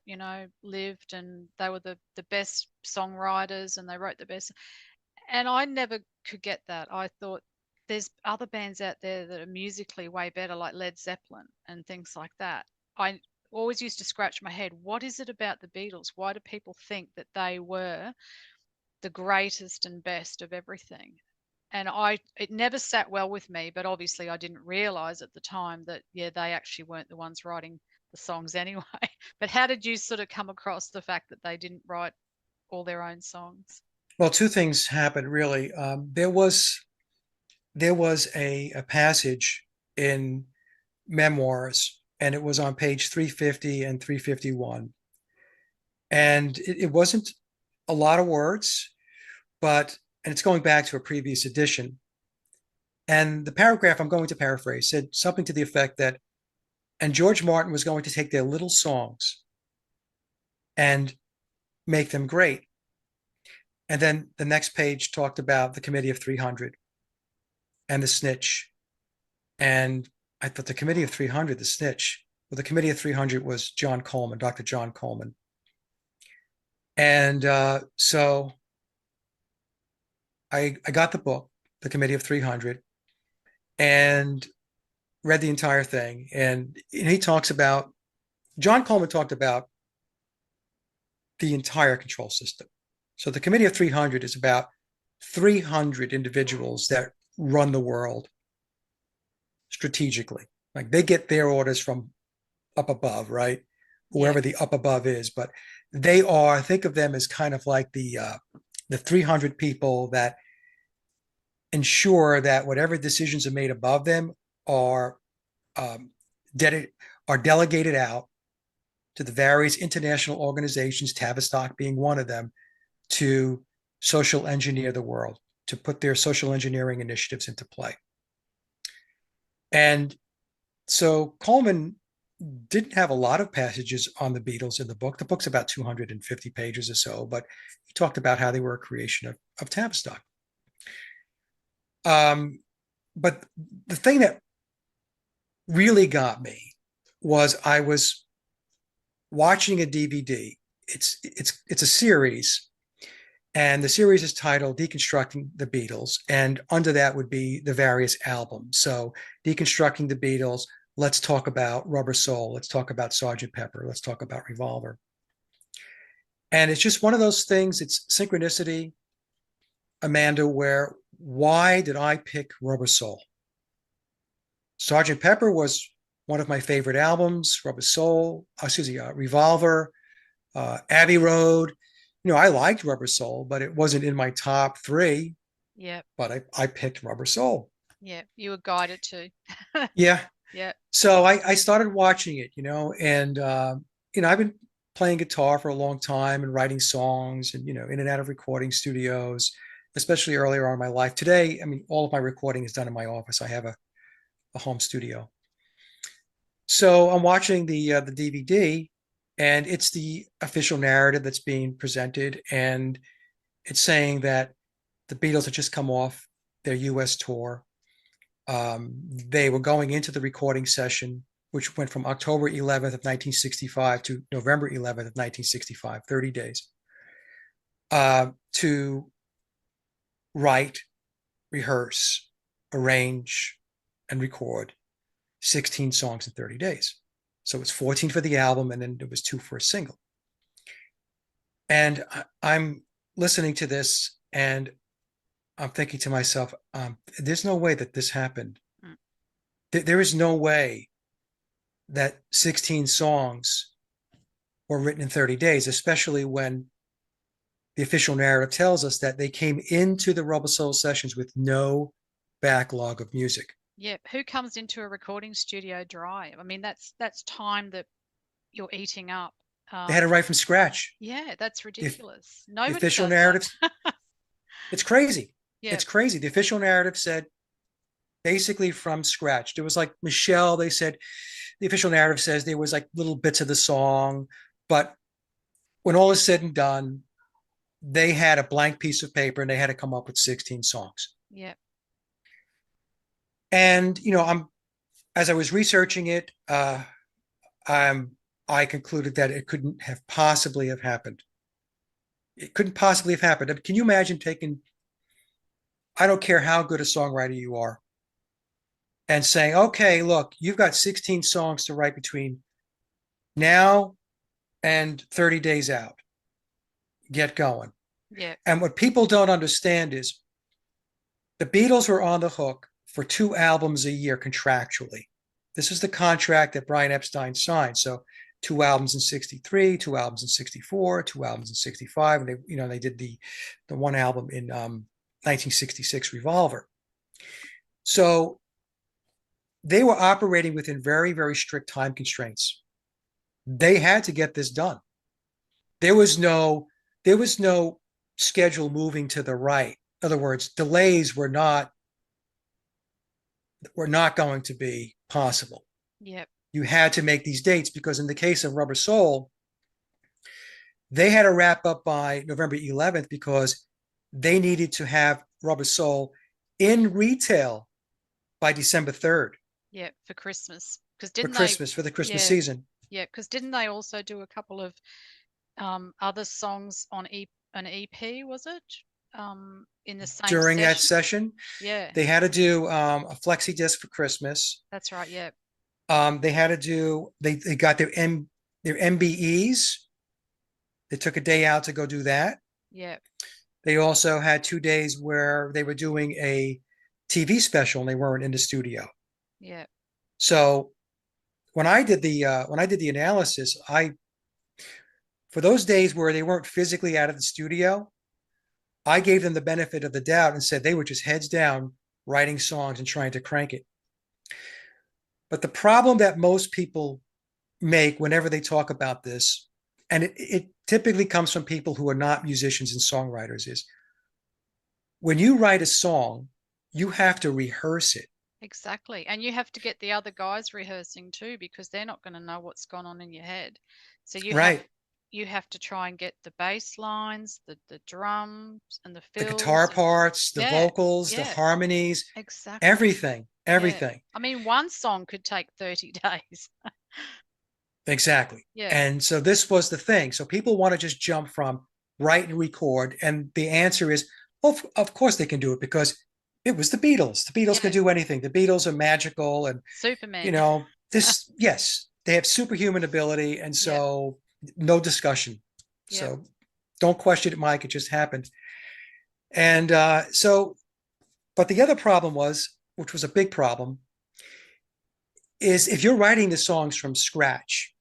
lived, and they were the best songwriters, and they wrote the best. And I never could get that. I thought there's other bands out there that are musically way better, like Led Zeppelin and things like that. I always used to scratch my head. What is it about the Beatles? Why do people think that they were the greatest and best of everything? And it never sat well with me, but obviously I didn't realize at the time that, yeah, they actually weren't the ones writing the songs anyway. But how did you sort of come across the fact that they didn't write all their own songs? Well, two things happened really. There was a passage in memoirs, and it was on page 350 and 351. And it wasn't a lot of words, and it's going back to a previous edition. And the paragraph I'm going to paraphrase said something to the effect that, and George Martin was going to take their little songs and make them great. And then the next page talked about the Committee of 300 and the snitch. And I thought, the Committee of 300, the snitch. Well, the Committee of 300 was John Coleman, Dr. John Coleman. And so I got the book, The Committee of 300, and read the entire thing. And John Coleman talked about the entire control system. So the Committee of 300 is about 300 individuals that run the world strategically. Like, they get their orders from up above, right? Yeah. Whoever the up above is, but think of them as kind of like the 300 people that ensure that whatever decisions are made above them are um, are delegated out to the various international organizations, Tavistock being one of them, to social engineer the world, to put their social engineering initiatives into play. And so Coleman didn't have a lot of passages on the Beatles in the book. The book's about 250 pages or so, but he talked about how they were a creation of Tavistock. but the thing that really got me was I was watching a DVD. It's a series, and the series is titled Deconstructing the Beatles, and under that would be the various albums. So Deconstructing the Beatles, let's talk about Rubber Soul, let's talk about Sergeant Pepper, let's talk about Revolver. And it's just one of those things, it's synchronicity, Amanda, where why did I pick Rubber Soul? Sergeant Pepper was one of my favorite albums, Rubber Soul, Revolver, Abbey Road. I liked Rubber Soul, but it wasn't in my top three. Yeah. But I picked Rubber Soul. Yeah. You were guided to. Yeah. Yeah. So I started watching it, and I've been playing guitar for a long time and writing songs and, in and out of recording studios, especially earlier on in my life. Today, I mean, all of my recording is done in my office. I have a home studio. So I'm watching the DVD, and it's the official narrative that's being presented, and it's saying that the Beatles had just come off their U.S. tour. They were going into the recording session, which went from October 11th of 1965 to November 11th of 1965, 30 days, to write, rehearse, arrange, and record 16 songs in 30 days. So it's 14 for the album, and then there was 2 for a single. And I'm listening to this, and I'm thinking to myself, there's no way that this happened. There is no way that 16 songs were written in 30 days, especially when the official narrative tells us that they came into the Rubber Soul sessions with no backlog of music. Yeah. Who comes into a recording studio dry? I mean, that's time that you're eating up. They had to write from scratch. Yeah, that's The, ridiculous. the Nobody official does narrative, that. it's crazy. Yeah. It's crazy. The official narrative said basically from scratch. There was like Michelle, they said, the official narrative says there was like little bits of the song, but when all is said and done, they had a blank piece of paper and they had to come up with 16 songs. Yeah. And as I was researching it, I concluded that it couldn't have possibly have happened. It couldn't possibly have happened. I mean, can you imagine taking, I don't care how good a songwriter you are, and saying, okay, look, you've got 16 songs to write between now and 30 days out. Get going. Yeah. And what people don't understand is the Beatles were on the hook for 2 albums a year contractually. This is the contract that Brian Epstein signed. So 2 albums in 63, 2 albums in 64, 2 albums in 65. And they did the 1 album in 1966, Revolver. So they were operating within very, very strict time constraints. They had to get this done. There was no schedule moving to the right. In other words, delays were not going to be possible. Yep. You had to make these dates because in the case of Rubber Soul, they had to wrap up by November 11th because they needed to have Rubber Soul in retail by December 3rd. Yeah, for Christmas. Because for the Christmas season. Yeah, because didn't they also do a couple of other songs on an EP, was it? In the same during session? that session? Yeah. They had to do a flexi disc for Christmas. That's right, yeah. They had to do, they got their MBEs. They took a day out to go do that. Yeah. They also had 2 days where they were doing a TV special and they weren't in the studio. Yeah. So when I did the analysis, for those days where they weren't physically out of the studio, I gave them the benefit of the doubt and said they were just heads down writing songs and trying to crank it. But the problem that most people make whenever they talk about this, and it typically comes from people who are not musicians and songwriters, is when you write a song, you have to rehearse it. Exactly. And you have to get the other guys rehearsing too, because they're not going to know what's gone on in your head. So right. you have to try and get the bass lines, the drums and the The guitar fills and parts, the yeah, vocals, the yeah, harmonies, exactly. everything, Yeah. everything. I mean, one song could take 30 days. Exactly. Yeah. And so this was the thing. So people want to just jump from write and record. And the answer is, well, of course they can do it because it was the Beatles. The Beatles can Yeah. do anything. The Beatles are magical. And, Superman. yes, they have superhuman ability. And Yeah. so no discussion. Yeah. So don't question it, Mike. It just happened. And but the other problem was, which was a big problem, is if you're writing the songs from scratch,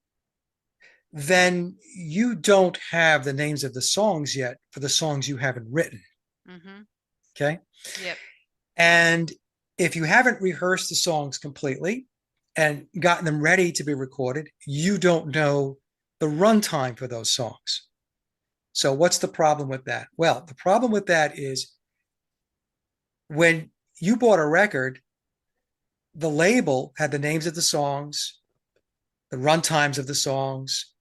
then you don't have the names of the songs yet for the songs you haven't written. Mm-hmm. Okay. Yep. And if you haven't rehearsed the songs completely and gotten them ready to be recorded, you don't know the runtime for those songs. So, what's the problem with that? Well, the problem with that is when you bought a record, the label had the names of the songs, the runtimes of the songs.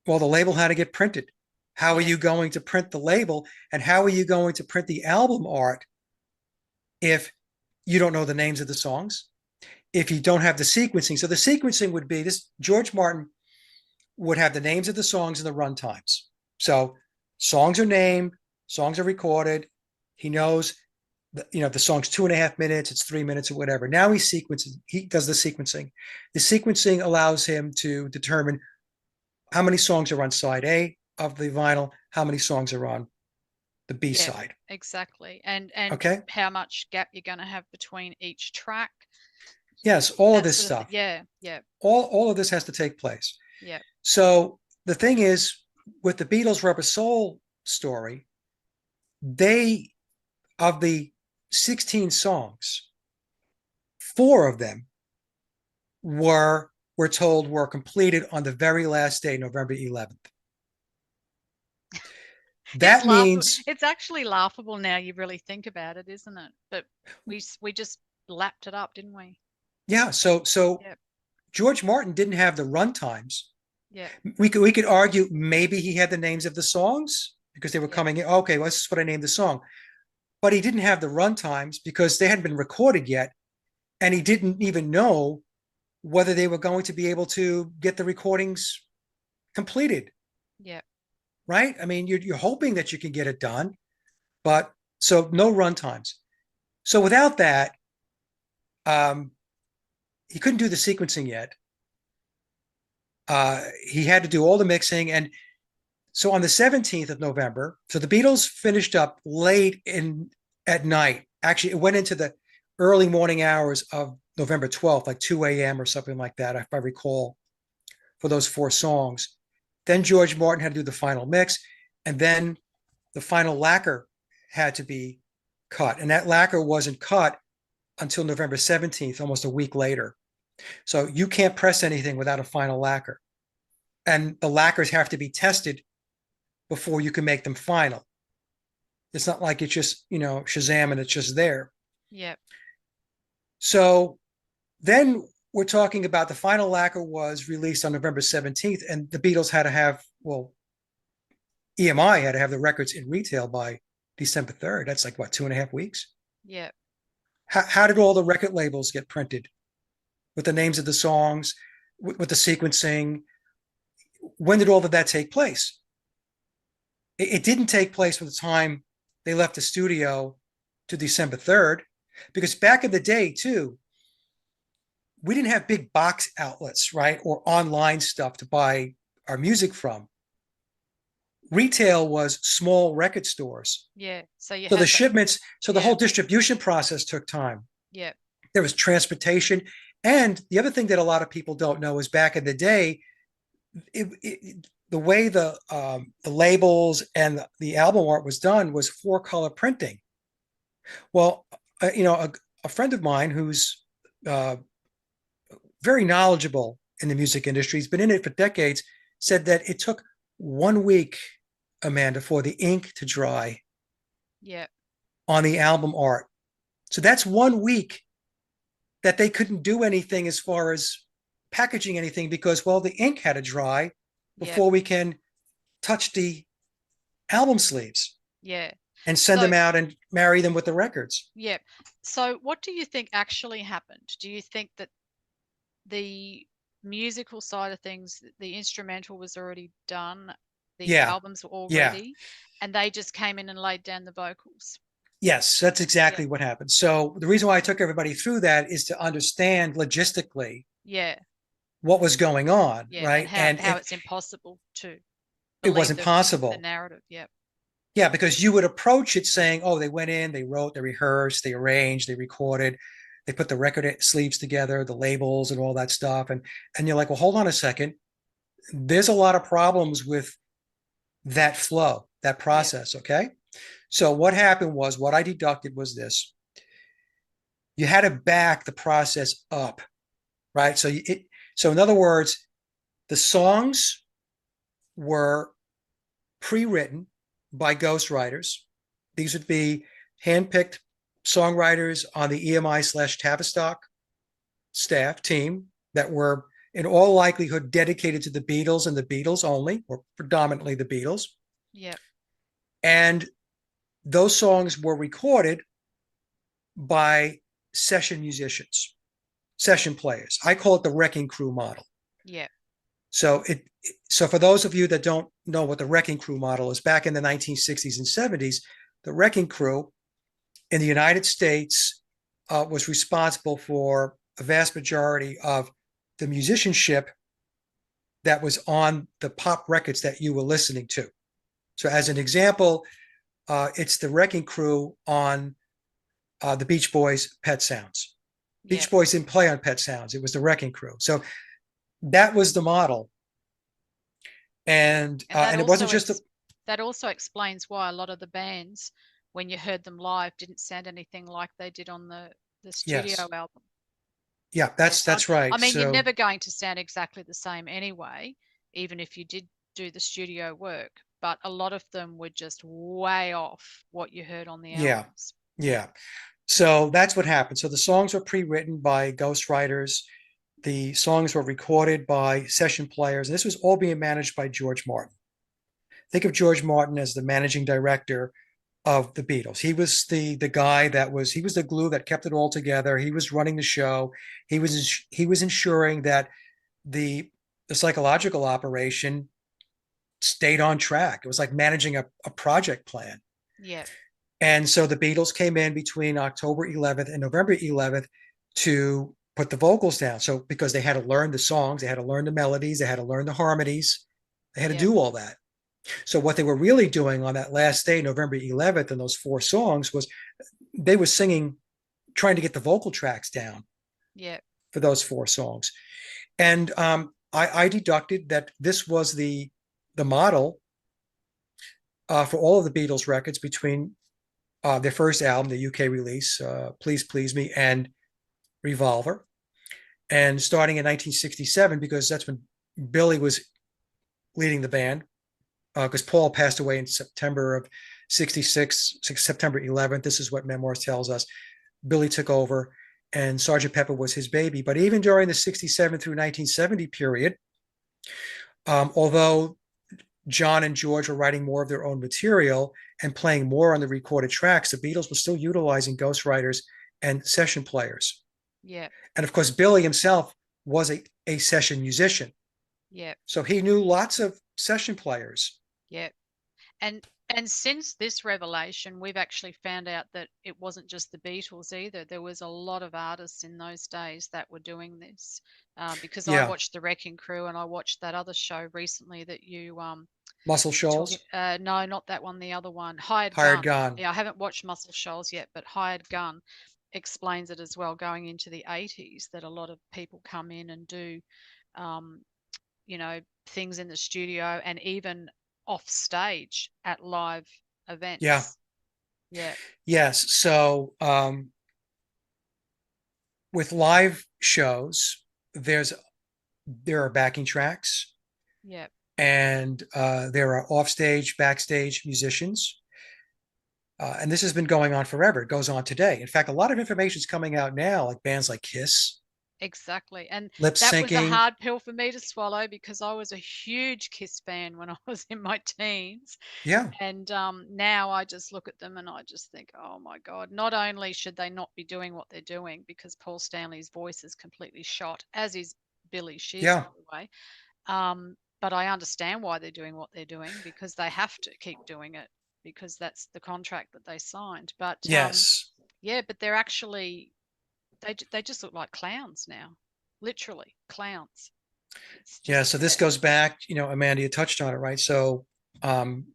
Well, the label had to get printed. How are Yeah. you going to print the label? And how are you going to print the album art if you don't know the names of the songs? If you don't have the sequencing. So the sequencing would be this: George Martin would have the names of the songs and the runtimes. So songs are named, songs are recorded. He knows the song's 2.5 minutes, it's 3 minutes or whatever. Now he sequences, he does the sequencing. The sequencing allows him to determine how many songs are on side A of the vinyl, how many songs are on the B Yeah. side. Exactly. And Okay. how much gap you're going to have between each track. Yes, all of That this sort of thing. stuff. Yeah. Yeah. All of this has to take place. Yeah. So the thing is, with the Beatles Rubber Soul story, they, of the 16 songs, 4 of them we're told were completed on the very last day, November 11th. It's That laughable. means, It's actually laughable now you really think about it, isn't it? But we just lapped it up, didn't we? yeah. So Yep. George Martin didn't have the run times. Yep. We could argue maybe he had the names of the songs because they were Yep. coming in. Okay, well, this is what I named the song, but he didn't have the run times because they hadn't been recorded yet, and he didn't even know whether they were going to be able to get the recordings completed. Yep. Right? I mean, you're hoping that you can get it done, but so no run times. So without that, um, he couldn't do the sequencing yet. He had to do all the mixing, and so on the 17th of November, so the Beatles finished up late in at night. Actually, it went into the early morning hours of November 12th, like 2 a.m. or something like that, if I recall, for those 4 songs. Then George Martin had to do the final mix, and then the final lacquer had to be cut. And that lacquer wasn't cut until November 17th, almost a week later. So you can't press anything without a final lacquer. And the lacquers have to be tested before you can make them final. It's not like it's just, Shazam and it's just there. Yep. So then we're talking about the final lacquer was released on November 17th, and the Beatles had to have, well, EMI had to have the records in retail by December 3rd. That's like, what, 2.5 weeks? Yep. How did all the record labels get printed with the names of the songs, with the sequencing? When did all of that take place? It didn't take place from the time they left the studio to December 3rd, because back in the day, too, we didn't have big box outlets, right? Or online stuff to buy our music from. Retail was small record stores. Yeah. So you So the had that. shipments, so the Yeah. whole distribution process took time. Yeah. There was transportation. And the other thing that a lot of people don't know is back in the day, the way the labels and the album art was done was 4-color printing. Well, a friend of mine who's uh, very knowledgeable in the music industry, he's been in it for decades, said that it took 1 week, Amanda, for the ink to dry Yeah. on the album art. So that's 1 week that they couldn't do anything as far as packaging anything because, well, the ink had to dry Yep. before we can touch the album sleeves Yeah. and send So, them out and marry them with the records. yeah. So, what do you think actually happened? Do you think that the musical side of things, the instrumental was already done, the Yeah, albums were all yeah, ready, and they just came in and laid down the vocals? yes, that's Yeah. exactly what happened. So the reason why I took everybody through that is to understand logistically Yeah. what was going on, Yeah. And right? how And how it's impossible to it believe wasn't the possible. narrative. Yeah. Yeah, because you would approach it saying, oh, they went in, they wrote, they rehearsed, they arranged, they recorded, they put the record sleeves together, the labels and all that stuff. And you're like, well, hold on a second. There's a lot of problems with that flow, that Yeah. process. Okay. So what happened was what I deducted was this. You had to back the process up, right? So in other words, the songs were pre-written by ghostwriters. These would be handpicked songwriters on the EMI/Tavistock staff team that were in all likelihood dedicated to the Beatles and the Beatles only, or predominantly the Beatles. Yeah. And those songs were recorded by session musicians, session players. I call it the wrecking crew model. Yeah. So for those of you that don't know what the wrecking crew model is, back in the 1960s and 70s, the wrecking crew in the United States was responsible for a vast majority of the musicianship that was on the pop records that you were listening to. So as an example, it's the wrecking crew on the Beach Boys' Pet Sounds. Yeah. Beach Boys didn't play on Pet Sounds. It was the wrecking crew. So that was the model. And And that and it wasn't also just a, that also explains why a lot of the bands, when you heard them live, didn't sound anything like they did on the studio yes. album. Yeah, Yeah. So that's I right. mean, you're So never going to sound exactly the same anyway, even if you did do the studio work. But a lot of them were just way off what you heard on the yeah, albums. Yeah. yeah. So that's what happened. So the songs were pre-written by ghostwriters. The songs were recorded by session players. And this was all being managed by George Martin. Think of George Martin as the managing director of the Beatles. He was the guy that was he was the glue that kept it all together. He was running the show. He was ensuring that the the psychological operation stayed on track. It was like managing a project plan. Yeah. And so the Beatles came in between October 11th and November 11th to put the vocals down. So because they had to learn the songs, they had to learn the melodies, they had to learn the harmonies, they had to Yeah. do all that. So what they were really doing on that last day, November 11th, and those four songs was they were singing, trying to get the vocal tracks down Yeah. for those four songs. And I deducted that this was the model for all of the Beatles records between their first album, the UK release, Please Please Me, and Revolver. And starting in 1967, because that's when Billy was leading the band, because Paul passed away in September of 66, September 11th. This is what Memoirs tells us. Billy took over and Sergeant Pepper was his baby. But even during the 67 through 1970 period, although John and George were writing more of their own material and playing more on the recorded tracks, the Beatles were still utilizing ghostwriters and session players. Yeah. And of course, Billy himself was a session musician. Yeah. So he knew lots of session players. Yeah. And since this revelation, we've actually found out that it wasn't just the Beatles either. There was a lot of artists in those days that were doing this. Because I Yeah. watched The Wrecking Crew and I watched that other show recently that you Muscle were talking. Shoals, No, not that one. The other one, Hired Hired Gun. Gun. Yeah, I haven't watched Muscle Shoals yet, but Hired Gun explains it as well. Going into the 80s, that a lot of people come in and do um, things in the studio and even off stage at live Yeah. events. Yeah. Yes. So with live shows, there are backing tracks Yeah. and there are offstage, backstage musicians. And this has been going on forever. It goes on today. In fact, a lot of information is coming out now, like bands like Kiss. Exactly. And lip that was a syncing. hard pill for me to swallow because I was a huge Kiss fan when I was in my teens. Yeah, And now I just look at them and I just think, oh my God, not only should they not be doing what they're doing because Paul Stanley's voice is completely shot, as is Billy Shear's, yeah, by the way. But I understand why they're doing what they're doing because they have to keep doing it because that's the contract that they signed. But yes. yeah, but they're actually they just look like clowns now, literally clowns. It's Yeah, just so this goes back, Amanda, you touched on it, right? So um,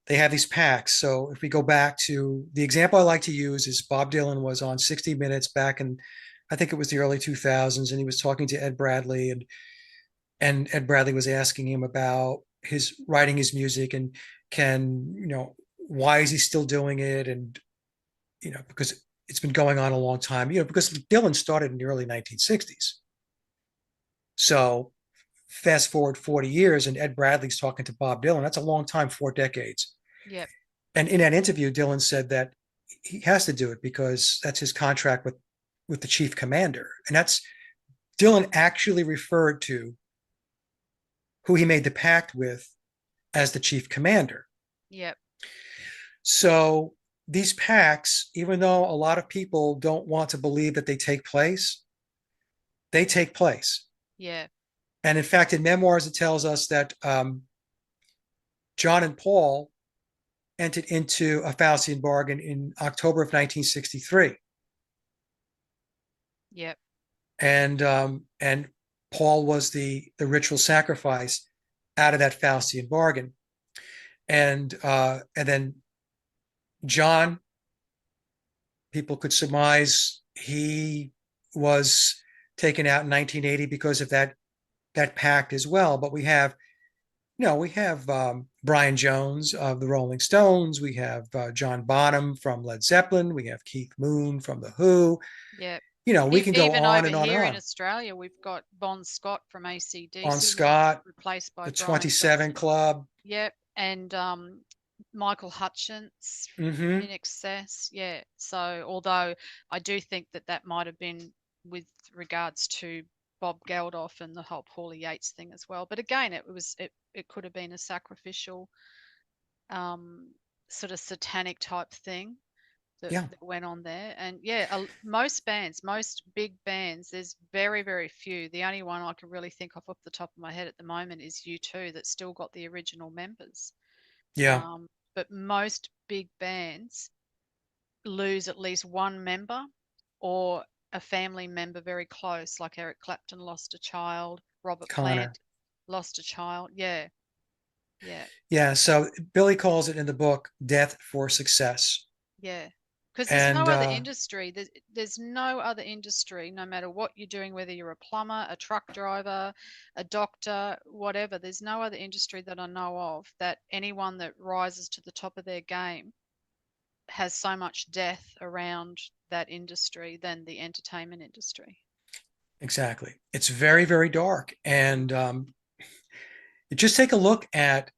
they have these pacts. So if we go back to the example I like to use is Bob Dylan was on 60 Minutes back in, I think it was the early 2000s, and he was talking to Ed Bradley, and Ed Bradley was asking him about his writing his music and why is he still doing it? And, because it's been going on a long time, because Dylan started in the early 1960s. So fast forward 40 years and Ed Bradley's talking to Bob Dylan. That's a long time, 4 decades. yep, And in that interview, Dylan said that he has to do it because that's his contract with the chief commander. And that's Dylan actually referred to who he made the pact with as the chief commander. yep, So these pacts, even though a lot of people don't want to believe that they take place, they take place. yeah, And in fact, in memoirs, it tells us that John and Paul entered into a Faustian bargain in October of 1963, yep, and Paul was the ritual sacrifice out of that Faustian bargain, and then John, people could surmise he was taken out in 1980 because of that pact as well. But we have Brian Jones of the Rolling Stones. We have John Bonham from Led Zeppelin. We have Keith Moon from The Who. yep. We can go Even on over and on and here in on. Australia, we've got Bon Scott from On AC/DC who was Scott, replaced by the Brian 27 Johnson. Club. Yep, and Michael Hutchence Mm-hmm. in excess. Yeah. So although I do think that that might have been with regards to Bob Geldof and the whole Paulie Yates thing as well. But again, it could have been a sacrificial um, sort of satanic type thing Yeah, that went on there. And yeah, most bands, most big bands, there's very, very few. The only one I can really think of off the top of my head at the moment is U2 that's still got the original members. yeah, But most big bands lose at least one member or a family member very close, like Eric Clapton lost a child, Robert Connor. Plant lost a child. Yeah, yeah, Yeah, so Billy calls it in the book death for success. yeah. Because there's no And other industry. There's no other industry, no matter what you're doing, whether you're a plumber, a truck driver, a doctor, whatever. There's no other industry that I know of that anyone that rises to the top of their game has so much death around that industry than the entertainment industry. exactly. It's Yeah, very, very dark. And just take a look at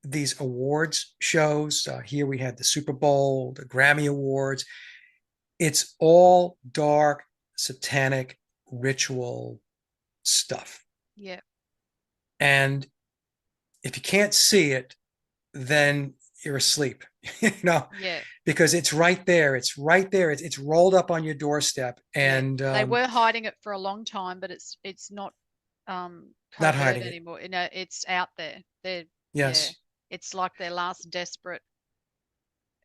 these awards shows. Here we had the Super Bowl, the Grammy Awards. It's all dark, satanic, ritual stuff. yeah, And if you can't see it, then you're asleep, you know, yeah, because it's right there. It's right there. It's rolled up on your doorstep, yeah. and They were hiding it for a long time, but it's not not covert hiding it. anymore. You know, it's out there. They're yeah. Yes, It's like their last desperate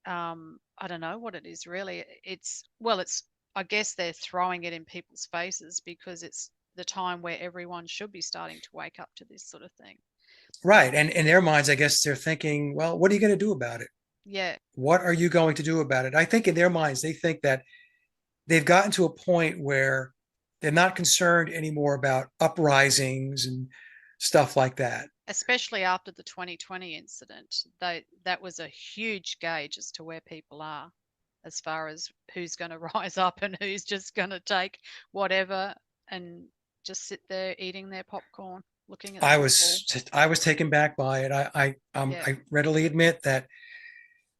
I don't know what it is really. It's well, it's I guess they're throwing it in people's faces because it's the time where everyone should be starting to wake up to this sort of thing. right. And in their minds, I guess they're thinking, well, what are you going to do about it? Yeah, What are you going to do about it? I think in their minds, they think that they've gotten to a point where they're not concerned anymore about uprisings and stuff like that. especially after the 2020 incident. That was a huge gauge as to where people are as far as who's going to rise up and who's just going to take whatever and just sit there eating their popcorn, looking at the I football. was I was taken back by it. Yeah, I readily admit that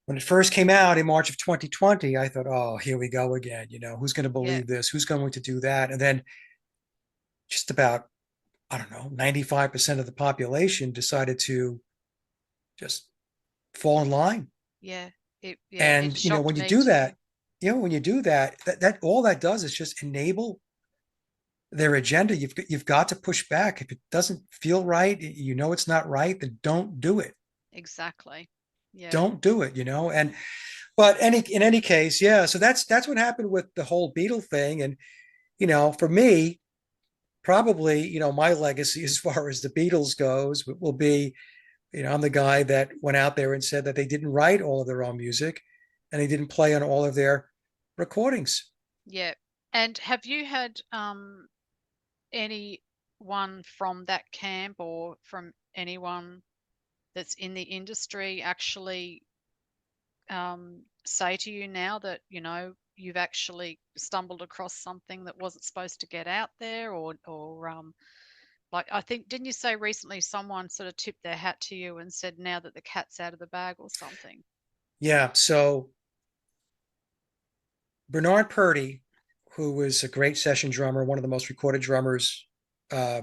when it first came out in March of 2020, I thought, oh, here we go again. Who's going to yeah, believe this? Who's going to do that? And then just about, I don't know, 95% of the population decided to just fall in line. Yeah. It And, shocked when you me do too. that, when you do that, that all that does is just enable their agenda. You've got to push back. If it doesn't feel right, it's not right, then don't do it. Exactly. Yeah. Don't do it, And but in any case, yeah. So that's what happened with the whole Beatle thing. And, for me, probably, my legacy as far as the Beatles goes will be, I'm the guy that went out there and said that they didn't write all of their own music and they didn't play on all of their recordings. Yeah. And have you had anyone from that camp or from anyone that's in the industry actually say to you now that, you've actually stumbled across something that wasn't supposed to get out there, or like, I think, didn't you say recently someone sort of tipped their hat to you and said now that the cat's out of the bag or something? Yeah. So Bernard Purdie, who was a great session drummer, one of the most recorded drummers uh,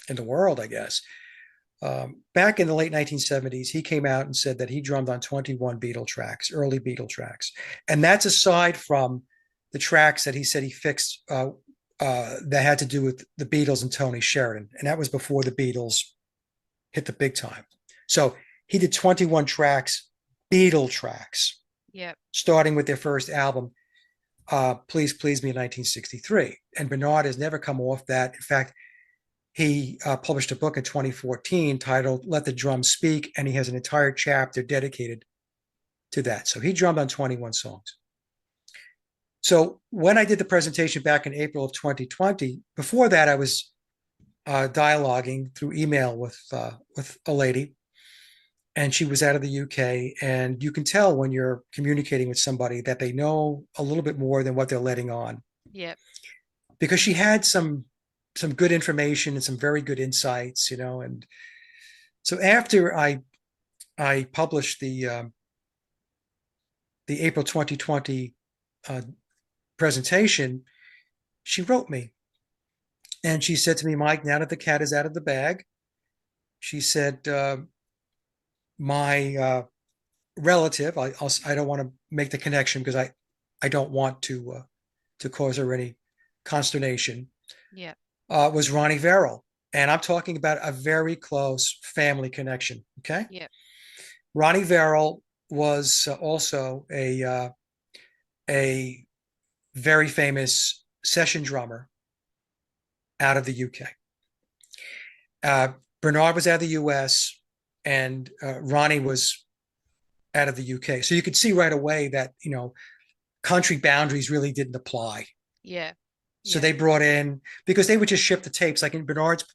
in the world, I guess. Back in the late 1970s, he came out and said that he drummed on 21 Beatle tracks, early Beatle tracks. And that's aside from the tracks that he said he fixed that had to do with the Beatles and Tony Sheridan. And that was before the Beatles hit the big time. So he did 21 tracks, Beatle tracks, Yep. starting with their first album, Please Please Me in 1963. And Bernard has never come off that. In fact, he published a book in 2014 titled Let the Drums Speak, and he has an entire chapter dedicated to that. So he drummed on 21 songs. So when I did the presentation back in April of 2020, before that, I was dialoguing through email with a lady, and she was out of the UK. And you can tell when you're communicating with somebody that they know a little bit more than what they're letting on, Yep. because she had some good information and some very good insights, And so after I published the April 2020 presentation, she wrote me and she said to me, Mike, now that the cat is out of the bag, she said, my relative, I don't want to make the connection because I don't want to cause her any consternation, Yep. was Ronnie Verrill. And I'm talking about a very close family connection. Okay. Yep. Ronnie Verrill was also a very famous session drummer out of the UK. Bernard was out of the US, and Ronnie was out of the UK. So you could see right away that, country boundaries really didn't apply. Yeah. So Yeah. they brought in, because they would just ship the tapes, like in Bernard's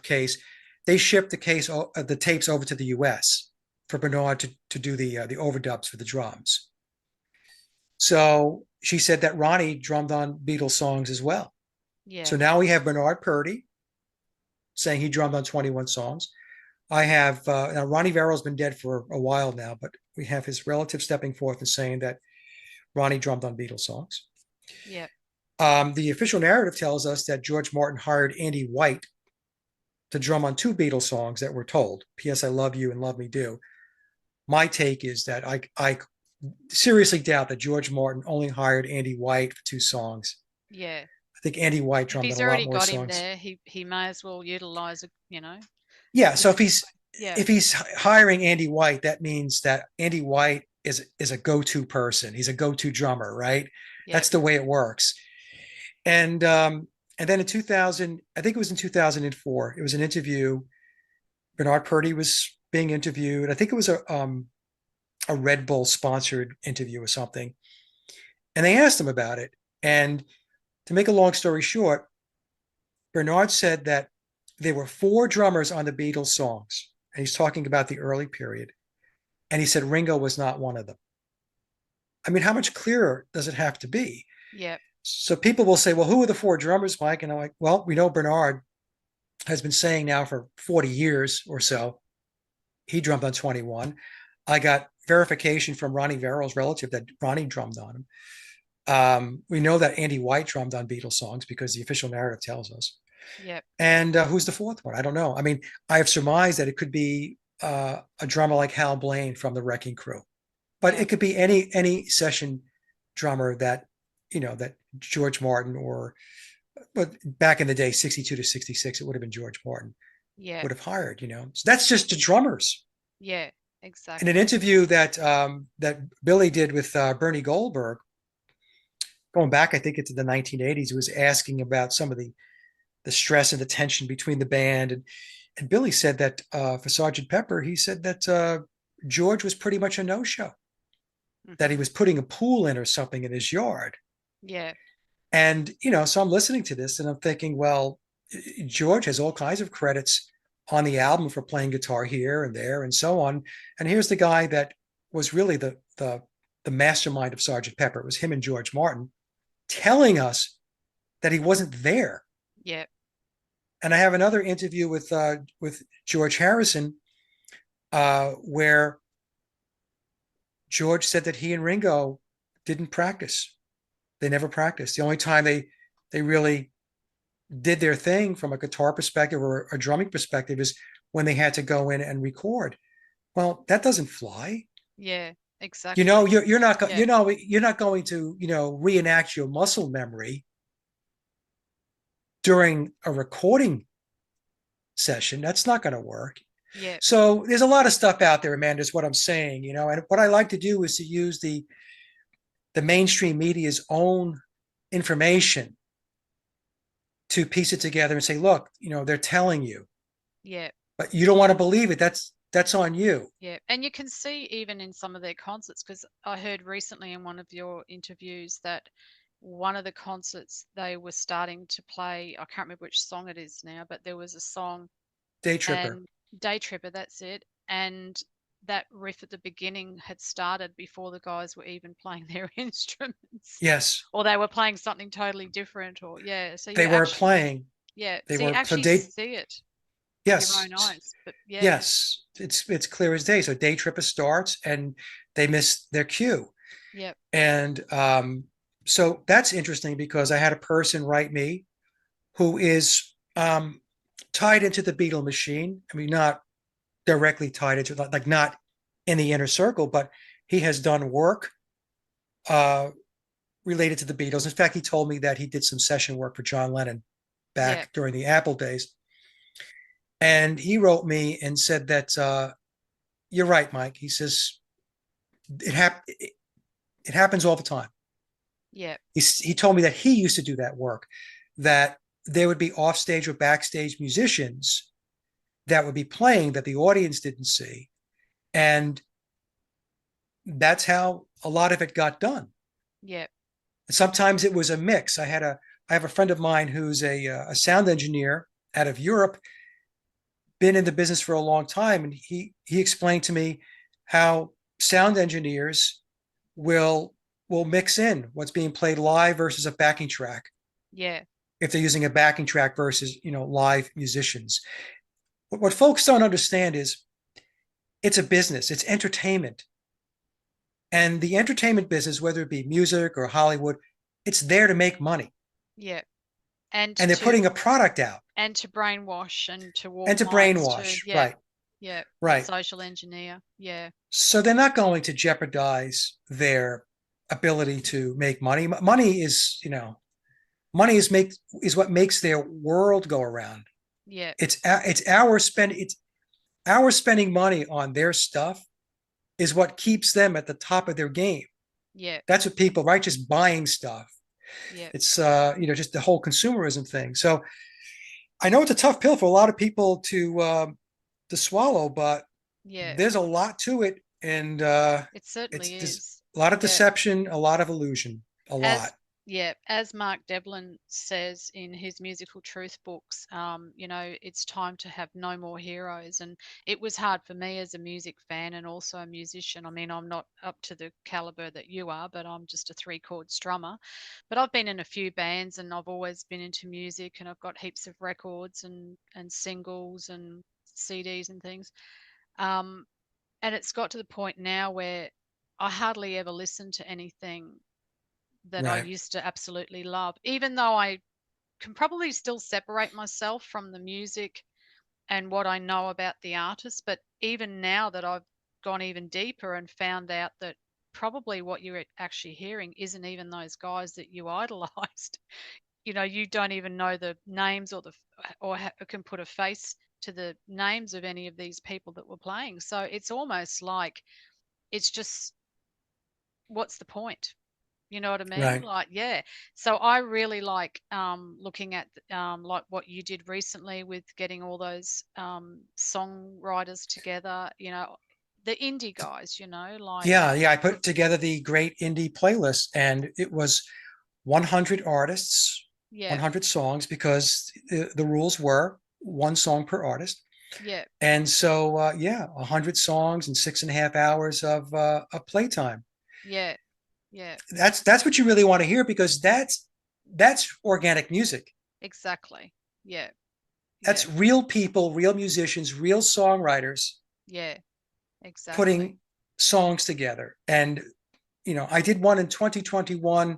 case, they shipped the tapes over to the US for Bernard to do the overdubs for the drums. So she said that Ronnie drummed on Beatles songs as well. Yeah. So now we have Bernard Purdie saying he drummed on 21 songs. I have now Ronnie Verrill's been dead for a while now, but we have his relative stepping forth and saying that Ronnie drummed on Beatles songs. Yeah. The official narrative tells us that George Martin hired Andy White to drum on two Beatles songs that were told, P.S. I Love You and Love Me Do. My take is that I seriously doubt that George Martin only hired Andy White for two songs. Yeah. I think Andy White If drummed on he's a lot already more got him songs. there, he may as well utilize it, Yeah, so just yeah. if he's hiring Andy White, that means that Andy White is a go-to person. He's a go-to drummer, right? Yeah. That's the way it works. And then in 2000, I think it was in 2004, it was an interview. Bernard Purdie was being interviewed. I think it was a Red Bull sponsored interview or something. And they asked him about it. And to make a long story short, Bernard said that there were four drummers on the Beatles songs. And he's talking about the early period. And he said Ringo was not one of them. I mean, how much clearer does it have to be? Yeah. So people will say, well, who are the four drummers, Mike? And I'm like, well, we know Bernard has been saying now for 40 years or so, he drummed on 21. I got verification from Ronnie Verrill's relative that Ronnie drummed on him. We know that Andy White drummed on Beatles songs because the official narrative tells us. Yep. And who's the fourth one? I don't know. I mean, I have surmised that it could be a drummer like Hal Blaine from the Wrecking Crew, but Yep. it could be any session drummer that that George Martin, or but back in the day, 62 to 66, it would have been George Martin Yep. would have hired. So that's just the drummers. Yeah. In an Exactly. interview that Billy did with Bernie Goldberg, going back, I think it's the 1980s, he was asking about some of the stress and the tension between the band, and Billy said that for Sergeant Pepper, he said that George was pretty much a no-show, that he Hmm. was putting a pool in or something in his yard. Yeah. And, so I'm listening to this and I'm thinking, well, George has all kinds of credits on the album for playing guitar here and there and so on. And here's the guy that was really the mastermind of Sergeant Pepper. It was him and George Martin telling us that he wasn't there. Yeah. And I have another interview with George Harrison where George said that he and Ringo didn't practice. They never practiced. The only time they really did their thing from a guitar perspective or a drumming perspective is when they had to go in and record. Well, that doesn't fly. Yeah. You know, Exactly. you're not Yeah. you're not going to reenact your muscle memory during a recording session. That's not going to work. Yeah. So there's a lot of stuff out there, Amanda, is what I'm saying. And what I like to do is to use the mainstream media's own information to piece it together and say, look, they're telling you, Yeah. but you don't want to believe it. That's on you. Yeah. And you can see even in some of their concerts, because I heard recently in one of your interviews that one of the concerts they were starting to play, I can't remember which song it is now, but there was a song Day tripper. and Day Tripper, that's it. And that riff at the beginning had started before the guys were even playing their instruments, Yes, or they were playing something totally different, or yeah. So they you weren't actually, playing. yeah, They so you weren't. So actually day. see it with your Yes, own eyes. But yeah, yes. It's clear as day. So day tripper starts and they miss their cue. yeah, And so that's interesting because I had a person write me who is tied into the Beatle machine. I mean, not directly tied into, like not in the inner circle, but he has done work uh, related to the Beatles. In fact, he told me that he did some session work for John Lennon yeah, back during the Apple days. And he wrote me and said that you're right, Mike. He says it happens all the time. yeah, He told me that he used to do that work, that there would be offstage or backstage musicians that would be playing that the audience didn't see. And that's how a lot of it got done. yeah, Sometimes it was a mix. I have a friend of mine who's a sound engineer out of Europe, been in the business for a long time, and he explained to me how sound engineers will will mix in what's being played live versus a backing track yeah, if they're using a backing track versus live musicians. What folks don't understand is it's a business, it's entertainment, and the entertainment business, whether it be music or Hollywood, it's there to make money, yeah. And and they're to putting a product out brainwash and to and warp to minds to, brainwash, yeah, right? yeah, and Right. social engineer. Yeah, So they're not going to jeopardize their ability to make money. Money is, money is what makes their world go around. yeah, It's our spending money on their stuff is what keeps them at the top of their game. yeah, That's what people, right? Just buying stuff. yeah, It's just the whole consumerism thing. So I know it's a tough pill for a lot of people to swallow, but yeah. there's a lot to it, and It certainly it's is. a lot of Yeah. deception, a lot of illusion, a As lot. yeah, as Mark Devlin says in his musical truth books, it's time to have no more heroes. And it was hard for me as a music fan and also a musician. I mean, I'm not up to the caliber that you are, but I'm just a three-chord strummer. But I've been in a few bands and I've always been into music and I've got heaps of records and singles and CDs and things. Um, and it's got to the point now where I hardly ever listen to anything that I Right. used to absolutely love, even though I can probably still separate myself from the music and what I know about the artist. But even now that I've gone even deeper and found out that probably what you're actually hearing isn't even those guys that you idolized. You don't even know the names or can put a face to the names of any of these people that were playing. So it's almost like it's just, what's the point? You know what I mean? Right. Like, yeah. So I really like looking at like what you did recently with getting all those songwriters together, the indie guys, like, Yeah. I put together the Great Indie Playlist, and it was 100 artists, yeah, 100 songs, because the rules were one song per artist. yeah, And so, yeah, 100 songs and 6.5 hours of playtime. yeah, yeah, That's what you really want to hear, because that's organic music. exactly. Yeah, yeah, That's real people, real musicians, real songwriters yeah, exactly. putting songs together. And I did one in 2021.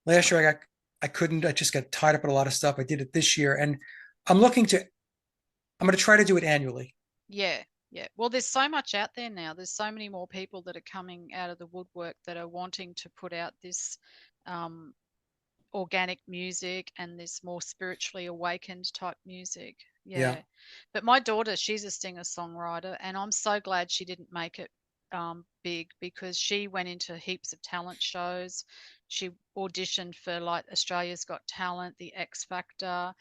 Last year I couldn't. I just got tied up in a lot of stuff. I did it this year, and I'm looking to. I'm going to try to do it annually. Yeah, yeah. Well, there's so much out there now. There's so many more people that are coming out of the woodwork that are wanting to put out this um, organic music and this more spiritually awakened type music. Yeah, Yeah. But my daughter, she's a singer-songwriter, and I'm so glad she didn't make it big, because she went into heaps of talent shows. She auditioned for like Australia's Got Talent, The X Factor,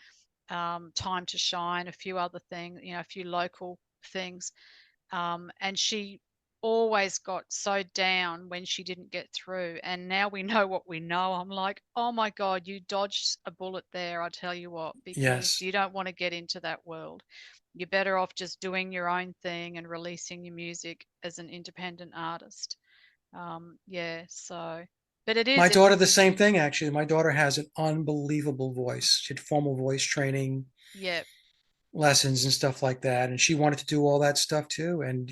Time to Shine, a few other things, a few local things. And she always got so down when she didn't get through. And now we know what we know. I'm like, oh my God, you dodged a bullet there. I tell you what, because yes. you don't want to get into that world. You're better off just doing your own thing and releasing your music as an independent artist. Yeah, so, but it My is, daughter, the same thing, actually. My daughter has an unbelievable voice. She had formal voice training yeah, lessons and stuff like that. And she wanted to do all that stuff too. And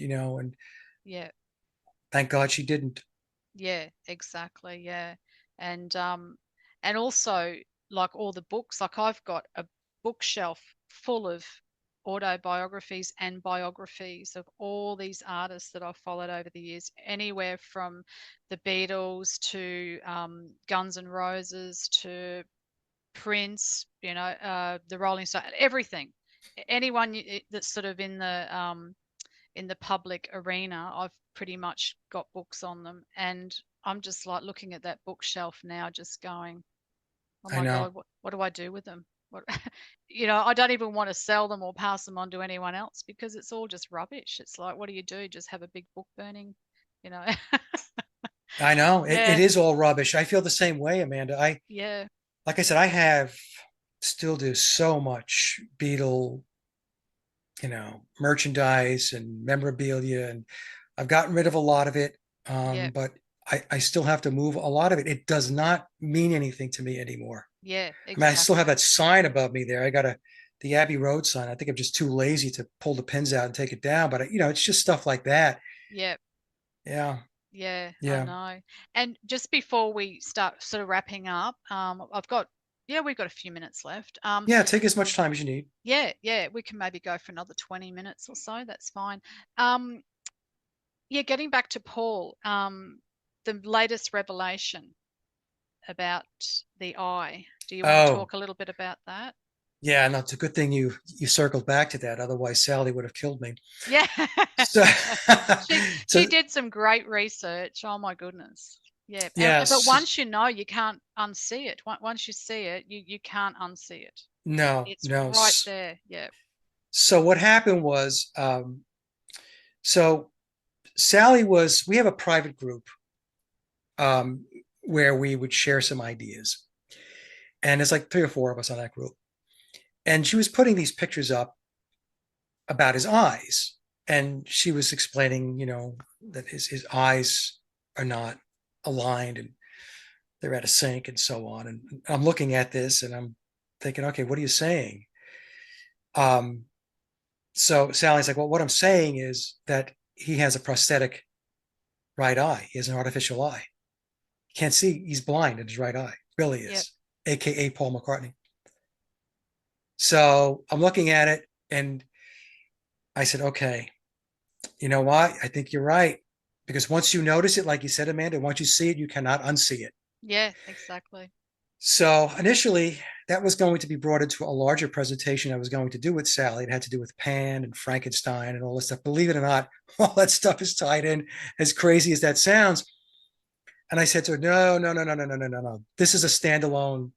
yeah. thank God she didn't. Yeah, exactly. Yeah. And also, like all the books, like I've got a bookshelf full of autobiographies and biographies of all these artists that I've followed over the years, anywhere from the Beatles to Guns N' Roses to Prince, the Rolling Stone, everything. Anyone that's sort of in the public arena, I've pretty much got books on them. And I'm just like looking at that bookshelf now, just going, oh I my know. God, what do I do with them? What, I don't even want to sell them or pass them on to anyone else, because it's all just rubbish. It's like, what do you do? Just have a big book burning, you know? I know. It Yeah, is all rubbish. I feel the same way, Amanda. yeah, Like I said, I have still do so much Beatle, merchandise and memorabilia, and I've gotten rid of a lot of it. yeah, But I still have to move a lot of it. It does not mean anything to me anymore. yeah, I mean, I still have exactly. that sign above me there. I got the Abbey Road sign. I think I'm just too lazy to pull the pins out and take it down. But it's just stuff like that. Yeah, Yeah, yeah, I yeah, know. And just before we start sort of wrapping up, yeah, we've got a few minutes left. yeah. Take as much time as you need. Yeah, yeah, we can maybe go for another 20 minutes or so. That's fine. Um, yeah, getting back to Paul, the latest revelation about the eye. Do you want to Oh, talk a little bit about that? yeah. No, it's a good thing you circled back to that. Otherwise, Sally would have killed me. Yeah. So, She so did some great research. Oh my goodness. Yeah. But yes, once you know, you can't unsee it. Once you see it, you can't unsee it. no, It's no. right there. Yeah. So what happened was, so Sally was. We have a private group um, where we would share some ideas, and there's like 3 or 4 of us on that group. And she was putting these pictures up about his eyes, and she was explaining, that his eyes are not aligned and they're out of sync and so on. And I'm looking at this and I'm thinking, okay, what are you saying? Um, so Sally's like, well, what I'm saying is that he has a prosthetic right eye. He has an artificial eye. Can't see. He's blind in his right eye. Billy Yep. is, aka Paul McCartney. So I'm looking at it and I said, okay, you know what? I think you're right. Because once you notice it, like you said, Amanda, once you see it, you cannot unsee it. Yeah, exactly. So initially, that was going to be brought into a larger presentation I was going to do with Sally. It had to do with Pan and Frankenstein and all this stuff. Believe it or not, all that stuff is tied in, as crazy as that sounds. And I said to her, no, no, no, no, no, no, no, no, no. This is a standalone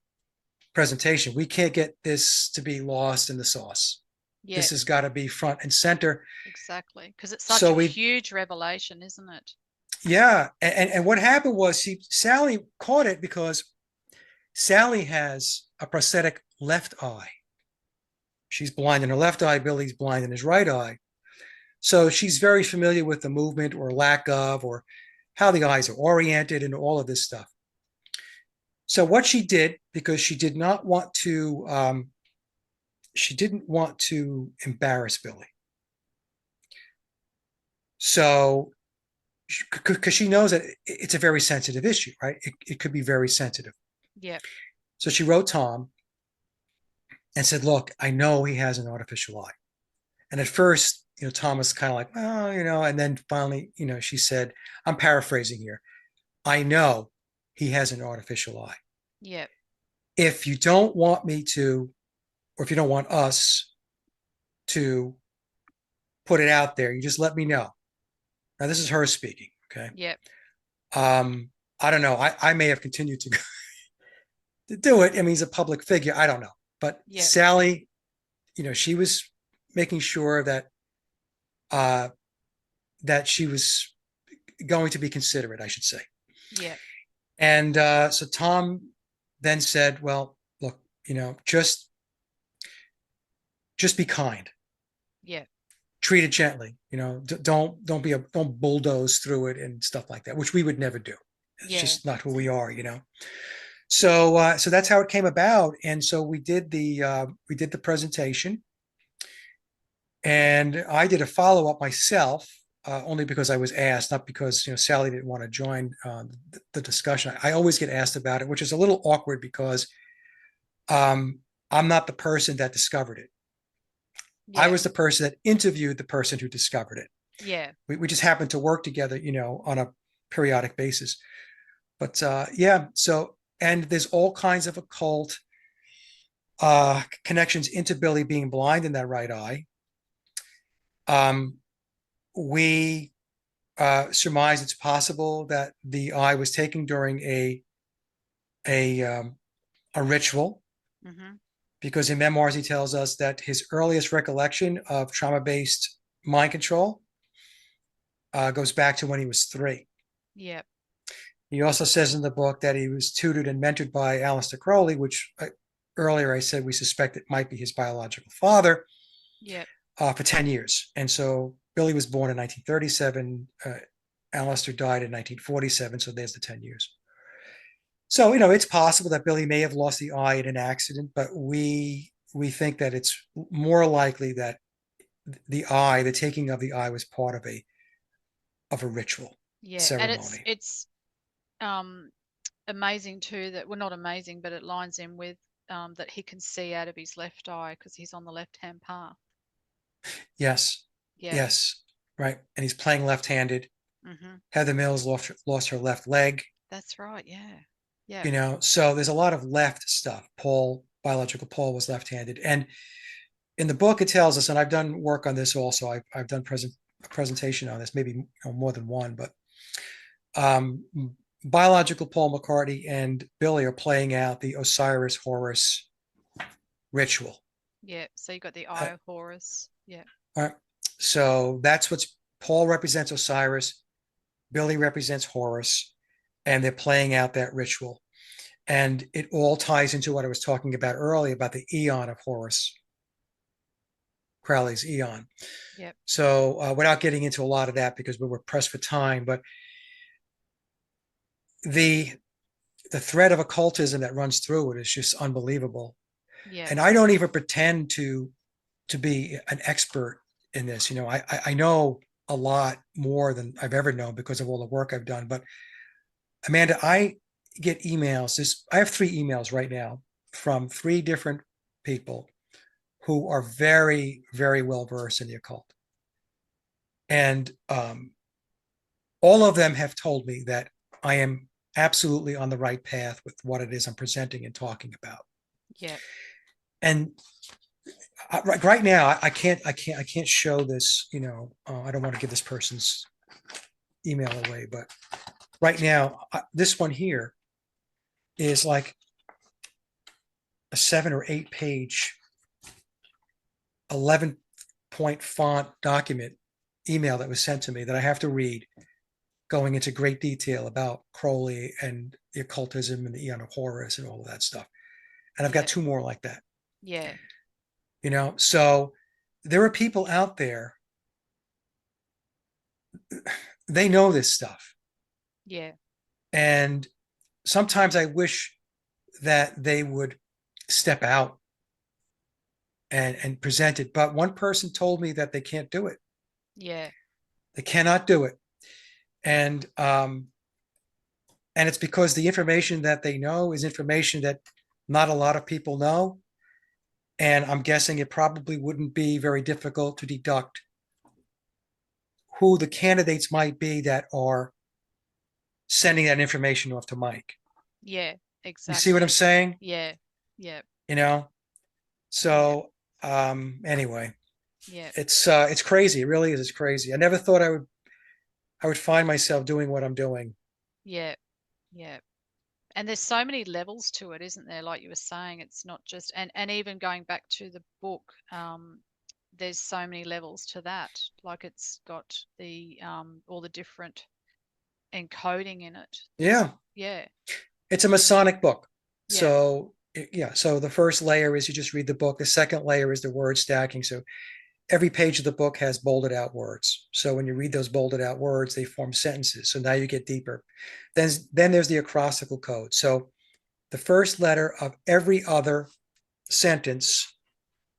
presentation. We can't get this to be lost in the sauce. Yeah, This has got to be front and center. exactly. Because it's such So a we, huge revelation, isn't it? yeah. And what happened was Sally caught it because Sally has a prosthetic left eye. She's blind in her left eye. Billy's blind in his right eye. So she's very familiar with the movement or lack of, or how the eyes are oriented and all of this stuff. So what she did, because she didn't want to embarrass Billy. So, because she knows that it's a very sensitive issue, right? It could be very sensitive. Yeah. So she wrote Tom and said, look, I know he has an artificial eye. And at first, Tom was kind of like, well, and then finally, she said, I'm paraphrasing here. I know he has an artificial eye. Yeah. If you don't want me to, or if you don't want us to put it out there, you just let me know. Now, this is her speaking. Okay. Yeah. I don't know. I may have continued to do it. I mean, he's a public figure. I don't know. But Yeah. Sally, she was making sure that she was going to be considerate, I should say. Yeah. And so Tom then said, well, look, just be kind. Yeah. Treat it gently. Don't bulldoze through it and stuff like that, which we would never do. It's Yeah. just not who we are. So that's how it came about. And so we did the presentation, and I did a follow up myself, only because I was asked, not because Sally didn't want to join the discussion. I always get asked about it, which is a little awkward because I'm not the person that discovered it. I Yeah. was the person that interviewed the person who discovered it. Yeah. We just happened to work together, on a periodic basis. But yeah, so, and there's all kinds of occult connections into Billy being blind in that right eye. We surmise it's possible that the eye was taken during a ritual, Mm-hmm. because in memoirs he tells us that his earliest recollection of trauma-based mind control goes back to when he was 3. Yeah. He also says in the book that he was tutored and mentored by Aleister Crowley, which earlier I said we suspect it might be his biological father, Yeah. for 10 years. And so Billy was born in 1937. Aleister died in 1947. So there's the 10 years. So, it's possible that Billy may have lost the eye in an accident, but we think that it's more likely that the taking of the eye was part of a ritual Yeah. And it's ceremony. it's um amazing too that, well, not amazing, but it lines in with that he can see out of his left eye because he's on the left-hand path. Yes. Yeah. Yes. Right. And he's playing left-handed. Mm-hmm. Heather Mills lost her left leg. That's right. Yeah. Yeah. So there's a lot of left stuff. Biological Paul was left-handed. And in the book, it tells us, and I've done work on this also. I've done a presentation on this, maybe more than one, but um, biological Paul McCartney and Billy are playing out the Osiris Horus ritual. Yeah. So you got the Eye of Horus. Yeah. All right. So that's what's Paul represents Osiris, Billy represents Horus, and they're playing out that ritual. And it all ties into what I was talking about earlier about the eon of Horus, Crowley's eon. Yep. So without getting into a lot of that because we were pressed for time, but the thread of occultism that runs through it is just unbelievable. Yeah. And I don't even pretend to be an expert in this. I know a lot more than I've ever known because of all the work I've done. But Amanda, get emails. I have 3 emails right now from 3 different people who are very, very well versed in the occult. And all of them have told me that I am absolutely on the right path with what it is I'm presenting and talking about. Yeah. And right now, I can't show this. I don't want to give this person's email away, but right now, this one here is like a 7 or 8 page, 11-point font document email that was sent to me that I have to read, going into great detail about Crowley and the occultism and the Eon of Horus and all of that stuff. And I've got 2 more like that. Yeah. So there are people out there, they know this stuff. Yeah. And sometimes I wish that they would step out and present it. But one person told me that they can't do it. Yeah. They cannot do it. And it's because the information that they know is information that not a lot of people know. And I'm guessing it probably wouldn't be very difficult to deduct who the candidates might be that are sending that information off to Mike. Yeah, exactly. You see what I'm saying? Yeah. Yeah. So anyway, yeah, it's crazy. It really is. It's crazy. I never thought I would find myself doing what I'm doing. Yeah. Yeah. And there's so many levels to it, isn't there? Like you were saying, it's not just, and even going back to the book, there's so many levels to that. Like it's got the all the different encoding in it. Yeah. Yeah. It's a Masonic book. Yeah. So so the first layer is you just read the book. The second layer is the word stacking. So every page of the book has bolded out words. So when you read those bolded out words, they form sentences. So now you get deeper. Then there's the acrostical code. So the first letter of every other sentence,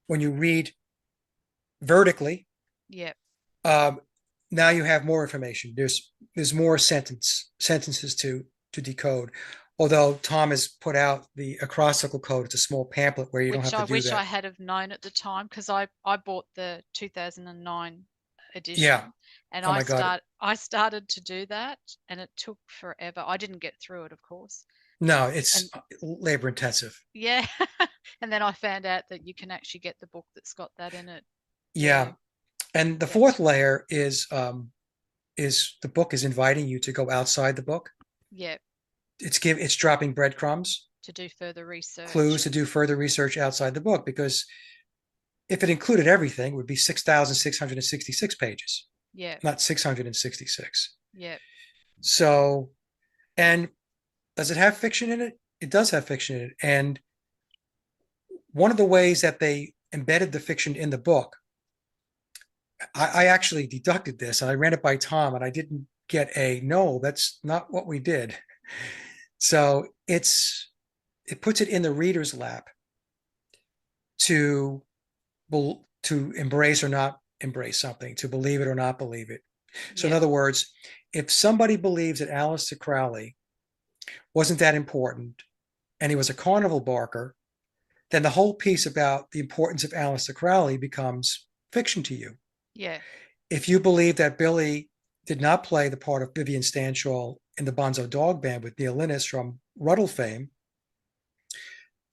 when you read vertically, Yeah. now you have more information. There's more sentences to decode. Although Tom has put out the acrostical code, it's a small pamphlet where you don't have to do that. Which I had have known at the time, because I bought the 2009 edition. Yeah. And oh my God. I started to do that, and it took forever. I didn't get through it, of course. No, it's labor intensive. Yeah. And then I found out that you can actually get the book that's got that in it. Yeah. And the fourth layer is the book is inviting you to go outside the book. Yeah. It's dropping breadcrumbs to do further research. Clues to do further research outside the book, because if it included everything, it would be 6,666 pages. Yeah. Not 666. Yeah. So, and does it have fiction in it? It does have fiction in it. And one of the ways that they embedded the fiction in the book, I actually deducted this and I ran it by Tom and I didn't get no, that's not what we did. So it puts it in the reader's lap to embrace or not embrace something, to believe it or not believe it. So in other words, if somebody believes that Aleister Crowley wasn't that important and he was a carnival barker, then the whole piece about the importance of Aleister Crowley becomes fiction to you. Yeah. If you believe that Billy did not play the part of Vivian Stanshall in the Bonzo Dog Band with Neil Innes from Ruddle fame,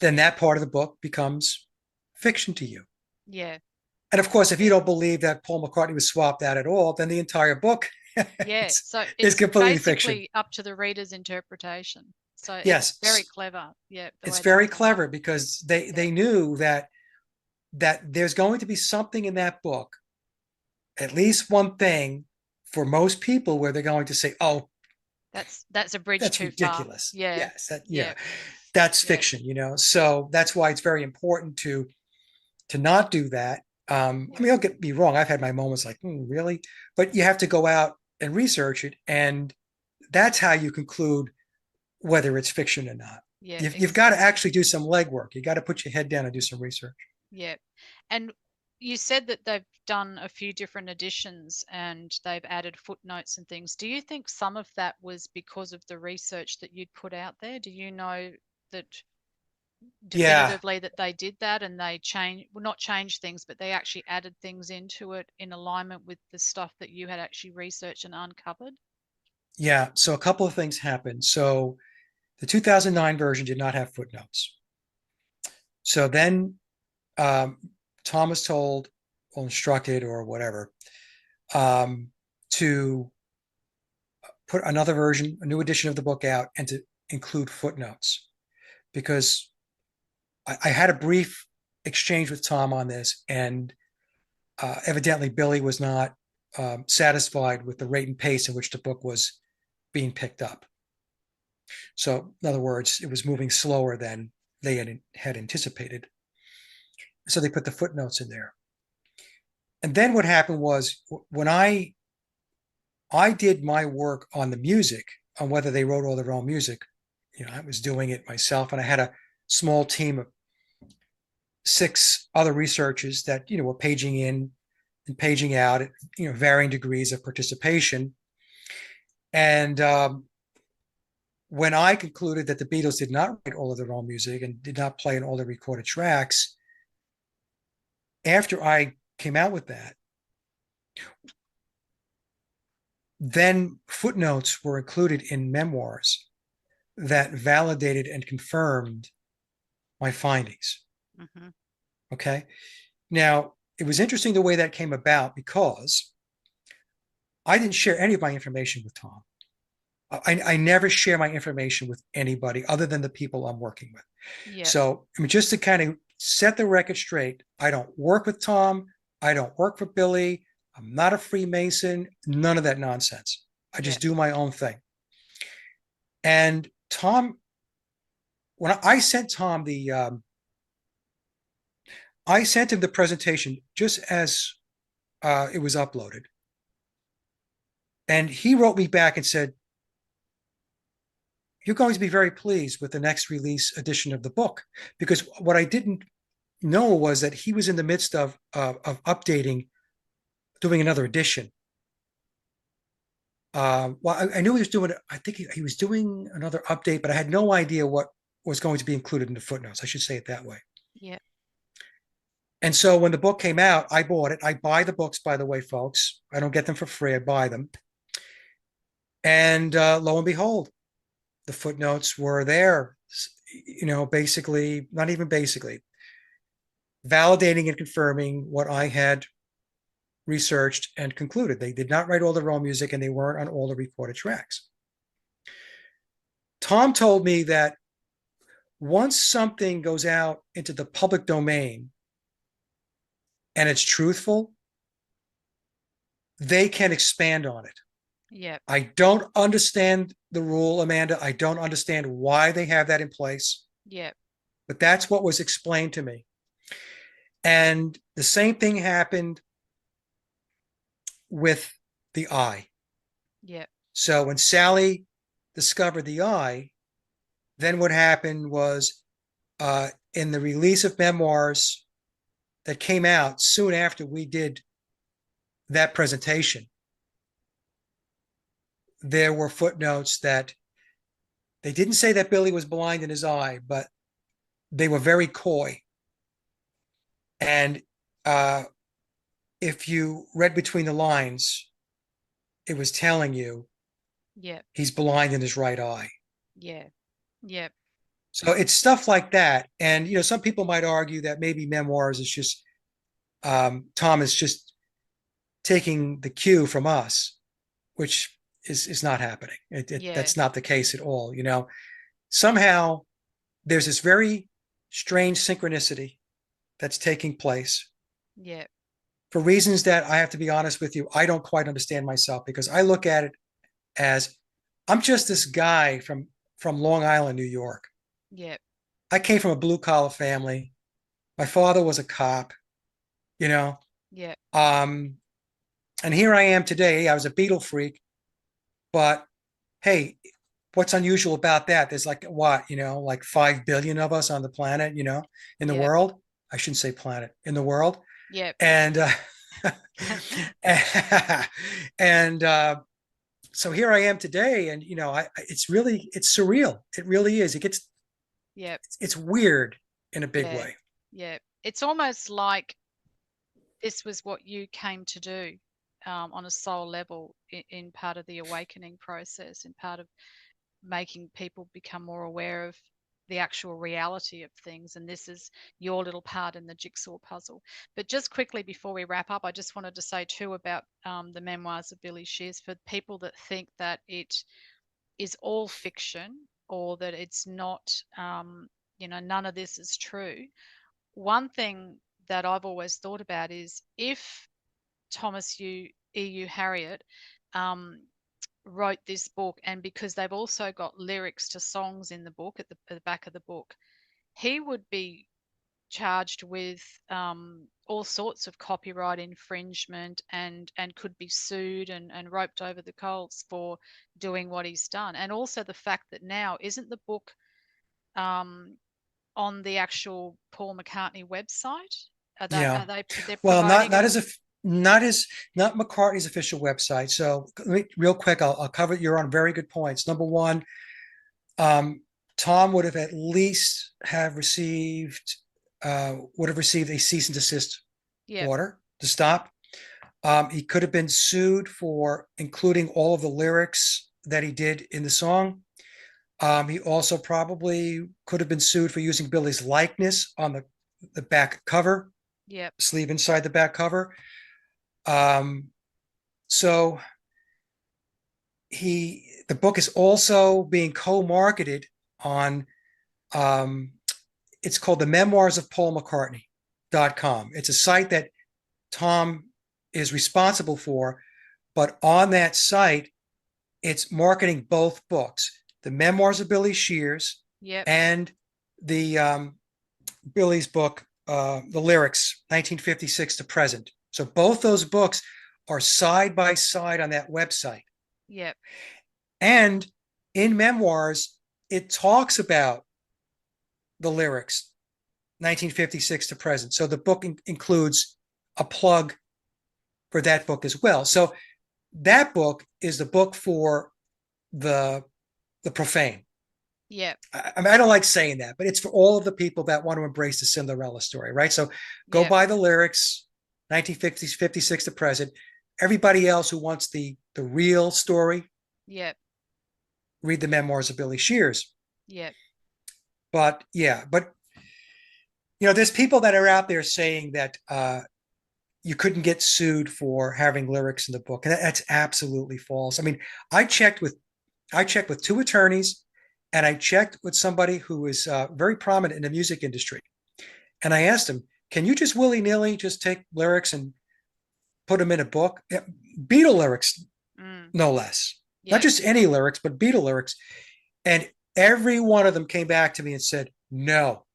then that part of the book becomes fiction to you. Yeah. And of course, if you don't believe that Paul McCartney was swapped out at all, then the entire book so it's completely basically fiction. Up to the reader's interpretation. So yes, it's very clever. Yeah, it's very clever because they knew that there's going to be something in that book, at least one thing for most people, where they're going to say, "Oh, that's a bridge that's too ridiculous." Far. Yeah. Yes, that's fiction. So that's why it's very important to not do that. I mean, don't get me wrong. I've had my moments like, really? But you have to go out and research it. And that's how you conclude whether it's fiction or not. Yeah, you've got to actually do some legwork. You got to put your head down and do some research. Yeah. And you said that they've done a few different editions and they've added footnotes and things. Do you think some of that was because of the research that you'd put out there? Do you know that Yeah, definitively that they did that and they well, not change things, but they actually added things into it in alignment with the stuff that you had actually researched and uncovered? yeah. So a couple of things happened. So the 2009 version did not have footnotes. So then um, Tom was told or instructed or whatever um, to put another version, a new edition of the book out, and to include footnotes because I had a brief exchange with Tom on this, and evidently Billy was not satisfied with the rate and pace in which the book was being picked up. So, in other words, it was moving slower than they had anticipated. So they put the footnotes in there. And then what happened was when I did my work on the music, on whether they wrote all their own music, I was doing it myself, and I had a small team of 6 other researchers that were paging in and paging out at varying degrees of participation. And when I concluded that the Beatles did not write all of their own music and did not play in all the recorded tracks, after I came out with that, then footnotes were included in memoirs that validated and confirmed my findings. Mm-hmm. Okay. Now, it was interesting the way that came about because I didn't share any of my information with Tom. I never share my information with anybody other than the people I'm working with. Yeah. So, I mean, just to kind of set the record straight, I don't work with Tom. I don't work for Billy. I'm not a Freemason. None of that nonsense. I Yeah. just do my own thing. And Tom, when I sent Tom I sent him the presentation just as it was uploaded. And he wrote me back and said, "You're going to be very pleased with the next release edition of the book." Because what I didn't know was that he was in the midst of updating, doing another edition. Well, I knew he was doing, I think he was doing another update, but I had no idea what was going to be included in the footnotes. I should say it that way. Yeah. And so when the book came out, I bought it. I buy the books, by the way, folks. I don't get them for free. I buy them. And lo and behold, the footnotes were there, basically, not even basically, validating and confirming what I had researched and concluded. They did not write all their own music and they weren't on all the recorded tracks. Tom told me that once something goes out into the public domain and it's truthful, they can expand on it. Yeah. I don't understand the rule, Amanda. I don't understand why they have that in place, Yeah. but that's what was explained to me. And the same thing happened with the eye. Yeah. So when Sally discovered the eye, then what happened was in the release of memoirs that came out soon after we did that presentation, there were footnotes that they didn't say that Billy was blind in his eye, but they were very coy. And if you read between the lines, it was telling you Yeah. he's blind in his right eye. Yeah. Yeah. So it's stuff like that. And, some people might argue that maybe memoirs is just, Tom is just taking the cue from us, which is not happening. Yeah. That's not the case at all. Somehow there's this very strange synchronicity that's taking place Yeah. for reasons that I have to be honest with you, I don't quite understand myself because I look at it as I'm just this guy from Long Island, New York. Yeah. I came from a blue collar family. My father was a cop, you know. Yeah. Um, and here I am today. I was a Beatle freak, but hey, what's unusual about that? There's like what, like 5 billion of us on the planet, in the Yeah. world. I shouldn't say planet, in the world. Yep. And and so here I am today, and it's surreal. It really is. Yep. It's weird in a big Yeah. way. Yeah. It's almost like this was what you came to do, on a soul level, in part of the awakening process, in part of making people become more aware of the actual reality of things. And this is your little part in the jigsaw puzzle. But just quickly before we wrap up, I just wanted to say too about the memoirs of Billy Shears, for people that think that it is all fiction, or that it's not, none of this is true. One thing that I've always thought about is, if Thomas E.U. Harriot um, wrote this book, and because they've also got lyrics to songs in the book at the back of the book, he would be charged with all sorts of copyright infringement, and could be sued and roped over the coals for doing what he's done. And also the fact that now, isn't the book um, on the actual Paul McCartney website? Yeah. They're Well, promoting it? not McCartney's official website. So real quick, I'll cover. You're on very good points. Number one, Tom would have at least would have received a cease and desist Yep. order to stop. He could have been sued for including all of the lyrics that he did in the song. He also probably could have been sued for using Billy's likeness on the back cover, Yep. sleeve inside the back cover. So the book is also being co-marketed on, it's called the Memoirs of Paul McCartney.com. It's a site that Tom is responsible for, but on that site, it's marketing both books, the Memoirs of Billy Shears, Yep. and the Billy's book, the lyrics, 1956 to present. So both those books are side by side on that website. Yep. And in Memoirs, it talks about the lyrics, 1956 to present. So the book includes a plug for that book as well. So that book is the book for the profane. Yep. I mean, I don't like saying that, but it's for all of the people that want to embrace the Cinderella story, right? So go Yep. buy the lyrics, 1950s, 56 to present. Everybody else who wants the real story, Yep. read the Memoirs of Billy Shears. Yep. But there's people that are out there saying that you couldn't get sued for having lyrics in the book, and that's absolutely false. I mean, I checked with two attorneys, and I checked with somebody who is very prominent in the music industry, and I asked him, "Can you just willy-nilly just take lyrics and put them in a book?" Beatle lyrics, no less. Not Yep. just any lyrics, but Beatle lyrics. And every one of them came back to me and said, "No,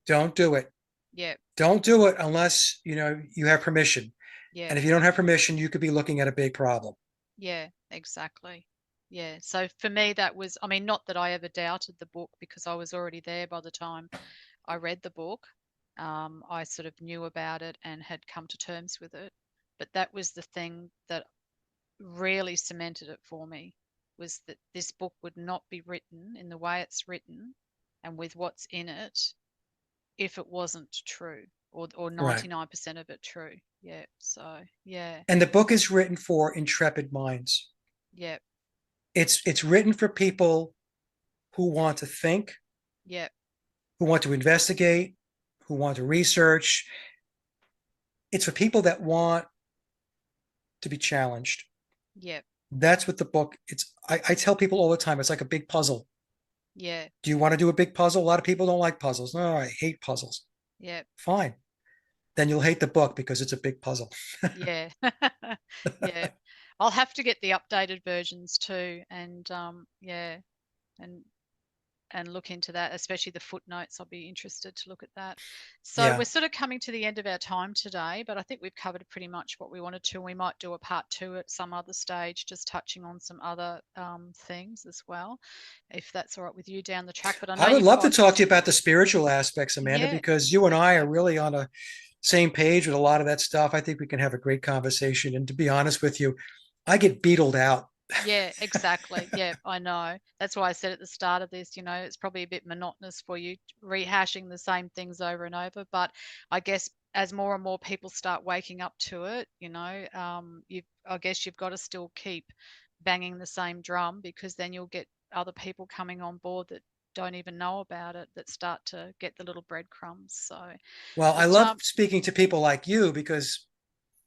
don't do it. Yep. Don't do it unless you have permission. Yeah. And if you don't have permission, you could be looking at a big problem." Yeah, exactly. Yeah. So for me, that was, I mean, not that I ever doubted the book, because I was already there by the time I read the book. I sort of knew about it and had come to terms with it. But that was the thing that really cemented it for me, was that this book would not be written in the way it's written and with what's in it if it wasn't true, or Right. 99% of it true. Yeah. So, yeah. And the book is written for intrepid minds. Yeah. It's written for people who want to think, Yeah. who want to investigate, who want to research. It's for people that want to be challenged. Yeah. That's what the book, I tell people all the time, it's like a big puzzle. Yeah. Do you want to do a big puzzle? A lot of people don't like puzzles. No, I hate puzzles. Yeah. Fine. Then you'll hate the book because it's a big puzzle. Yeah. Yeah. I'll have to get the updated versions too. And yeah. And and look into that, especially the footnotes. I'll be interested to look at that. So Yeah. we're sort of coming to the end of our time today, but I think we've covered pretty much what we wanted to. We might do a part 2 at some other stage, just touching on some other things as well, if that's all right with you down the track. But I know I would you've love to got, talk to you about the spiritual aspects, Amanda, yeah, because you and I are exactly. really on a same page with a lot of that stuff. I think we can have a great conversation. And to be honest with you, I get beetled out. Yeah, exactly. Yeah, I know. That's why I said at the start of this, it's probably a bit monotonous for you rehashing the same things over and over. But I guess as more and more people start waking up to it, I guess you've got to still keep banging the same drum, because then you'll get other people coming on board that don't even know about it, that start to get the little breadcrumbs. So, Well, I but love speaking to people like you because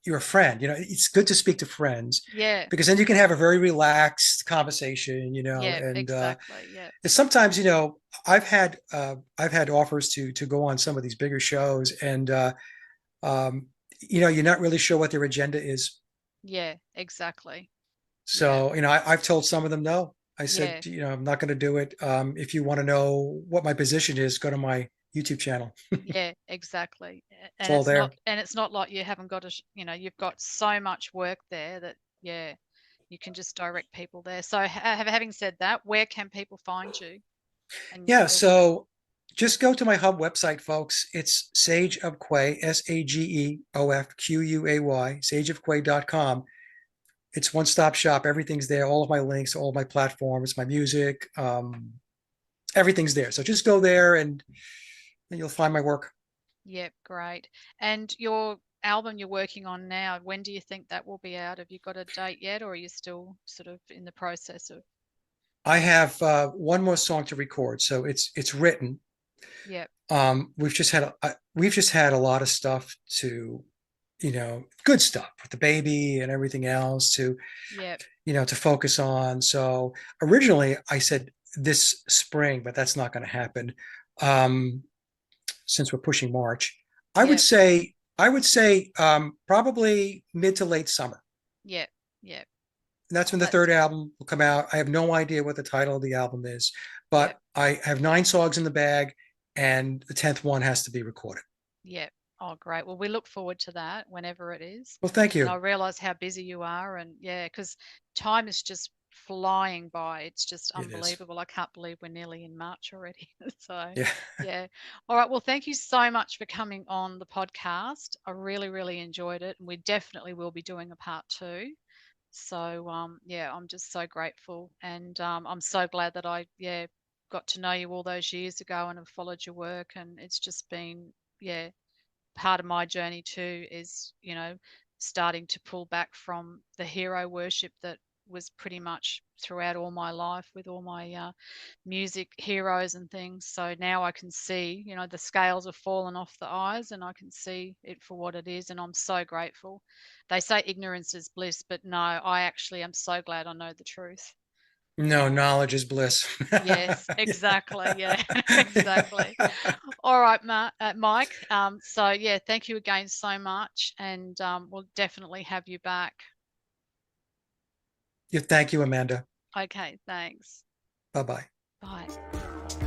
you're a friend. It's good to speak to friends yeah, because then you can have a very relaxed conversation, yeah, and exactly. Yeah, sometimes, I've had offers to go on some of these bigger shows, and um, you're not really sure what their agenda is. yeah, exactly. Yeah, So, I've told some of them no. I said, yeah. I'm not going to do it. If you want to know what my position is, go to my YouTube channel. Yeah, exactly. It's And all it's not, there. like you haven't got you've got so much work there that, yeah, you can just direct people there. So having said that, where can people find you and Yeah. your work? So just go to my hub website, folks. It's Sage of Quay, SAGEOFQUAY, sageofquay.com. It's one stop shop. Everything's there. All of my links, all of my platforms, my music, everything's there. So just go there and you'll find my work. Yep, great. And your album you're working on now, when do you think that will be out? Have you got a date yet, or are you still sort of in the process of? I have one more song to record, so it's written. Yep, We've just had a lot of stuff to, good stuff with the baby and everything else yep, to focus on. So originally I said this spring, but that's not going to happen. Um, since we're pushing March, I would yep, say I would say probably mid to late summer. yep, yep. And that's Oh, when the that's third album will come out. I have no idea what the title of the album is, yep. but I have 9 songs in the bag, and the 10th one has to be recorded. Yeah. Oh, great. Well, we look forward to that whenever it is. Well, thank And I you. realize how busy you are. And yeah, because time is just flying by. It's just It is. unbelievable. I can't believe we're nearly in March already. So, Yeah. yeah. All right. Well, thank you so much for coming on the podcast. I really, really enjoyed it. And we definitely will be doing a part 2. So, yeah, I'm just so grateful. And I'm so glad that yeah, got to know you all those years ago and have followed your work. And it's just been, yeah, part of my journey too is, starting to pull back from the hero worship that was pretty much throughout all my life with all my music heroes and things. So now I can see, the scales have fallen off the eyes and I can see it for what it is. And I'm so grateful. They say ignorance is bliss, but no, I actually am so glad I know the truth. No, knowledge is bliss. Yes, exactly. Yeah, exactly. All right, Mike. So yeah, thank you again so much, and we'll definitely have you back. Yeah, thank you, Amanda. Okay, thanks. Bye bye. Bye.